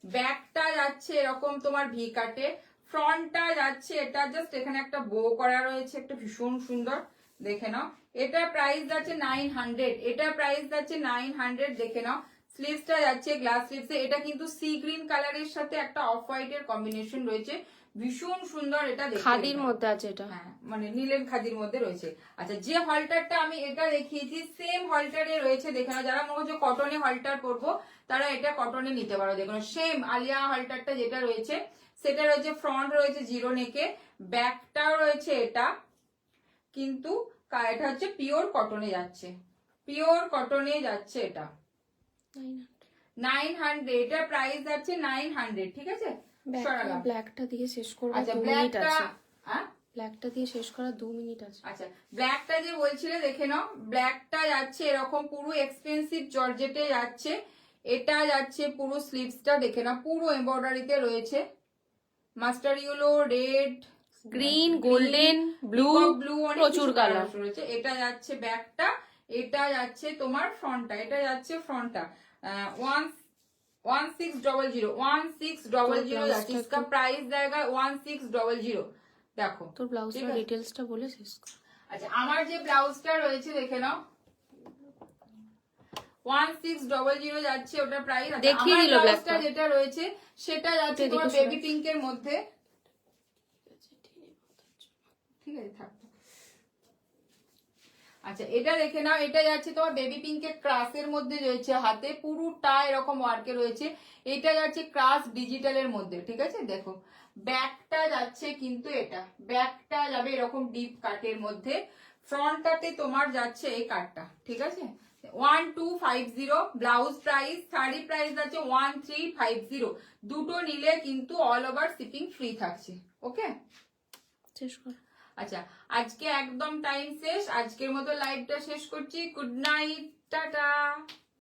ব্যাকটা যাচ্ছে এরকম তোমার ভি কাটে, ফ্রন্টটা যাচ্ছে এটা, জাস্ট এখানে একটা বো করা রয়েছে, একটা ভীষণ সুন্দর, দেখে নাও, এটা প্রাইস যাচ্ছে 900, এটা প্রাইস যাচ্ছে 900, দেখে নাও, স্লিভসটা যাচ্ছে গ্লাস স্লিভসে, এটা কিন্তু সি গ্রিন কালারের সাথে একটা অফ হোয়াইট এর কম্বিনেশন রয়েছে, ভীষণ সুন্দর, এটা খাদির মধ্যে আছে এটা, হ্যাঁ মানে নীলের খাদির মধ্যে রয়েছে। আচ্ছা যে হলটারটা আমি এটা দেখিয়েছি সেম হলটারে রয়েছে, দেখে নাও, যারা মনে হচ্ছে কটনে হলটার পরবো তারা এটা কটনে নিতে পারো, দেখো সেম আলিয়া হলটারটা যেটা রয়েছে সেটা রয়েছে, ফ্রন্ট রয়েছে জিরো নেকে, ব্যাকটাও রয়েছে এটা, কিন্তু এটা হচ্ছে পিওর কটনে যাচ্ছে, পিওর কটনে যাচ্ছে এটা 900, এটার প্রাইস যাচ্ছে 900, ঠিক আছে? সরালাম। ব্ল্যাকটা দিয়ে শেষ করব, আচ্ছা 2 মিনিট ব্ল্যাকটা, আছে। হ্যাঁ ব্ল্যাকটা দিয়ে শেষ করা 2 মিনিট আছে। আচ্ছা ব্ল্যাকটা যে বলছিলে দেখে নাও, ব্ল্যাকটা যাচ্ছে এরকম পুরো এক্সপেন্সিভ জর্জেটে যাচ্ছে, এটা যাচ্ছে পুরো স্লিভসটা দেখে নাও, পুরো এমব্রয়ডারিতে রয়েছে, master yellow, red, green, golden, blue, blue, প্রচুর কালার রয়েছে। এটা যাচ্ছে ব্যাকটা, এটা যাচ্ছে তোমার ফ্রন্টটা, এটা যাচ্ছে ফ্রন্টটা 1600 যাচ্ছে, इसका प्राइस जाएगा 1600। দেখো তোর ব্লাউজটার ডিটেইলসটা বলে শেষ কর। আচ্ছা আমার যে ব্লাউজটা রয়েছে দেখে নাও 1600 যাচ্ছে, ওটা প্রাইস দেখিয়ে দিল ব্লাউজটা যেটা রয়েছে সেটা যাচ্ছে তোমার বেবি পিঙ্কের মধ্যে, ঠিক আছে থাক। আচ্ছা এটা দেখে নাও, এটা যাচ্ছে তোমার বেবি পিঙ্কের ক্রাসের মধ্যে রয়েছে, হাতে পুরোটা এরকম ওয়ার্কে রয়েছে, এটা যাচ্ছে ক্রাস ডিজিটালের মধ্যে, ঠিক আছে? দেখো ব্যাকটা যাচ্ছে কিন্তু এটা ব্যাকটা যাবে এরকম ডিপ কাটের মধ্যে, ফ্রন্টটাতে তোমার যাচ্ছে এই কাটটা, ঠিক আছে? 1250 ব্লাউজ প্রাইস, শাড়ি প্রাইস আছে 1350, দুটো নিলে কিন্তু অল ওভার শিপিং ফ্রি থাকছে। ওকে শেষ কর। আচ্ছা আজকে একদম টাইম শেষ, আজকের মতো লাইভটা শেষ করছি। Good night, tata.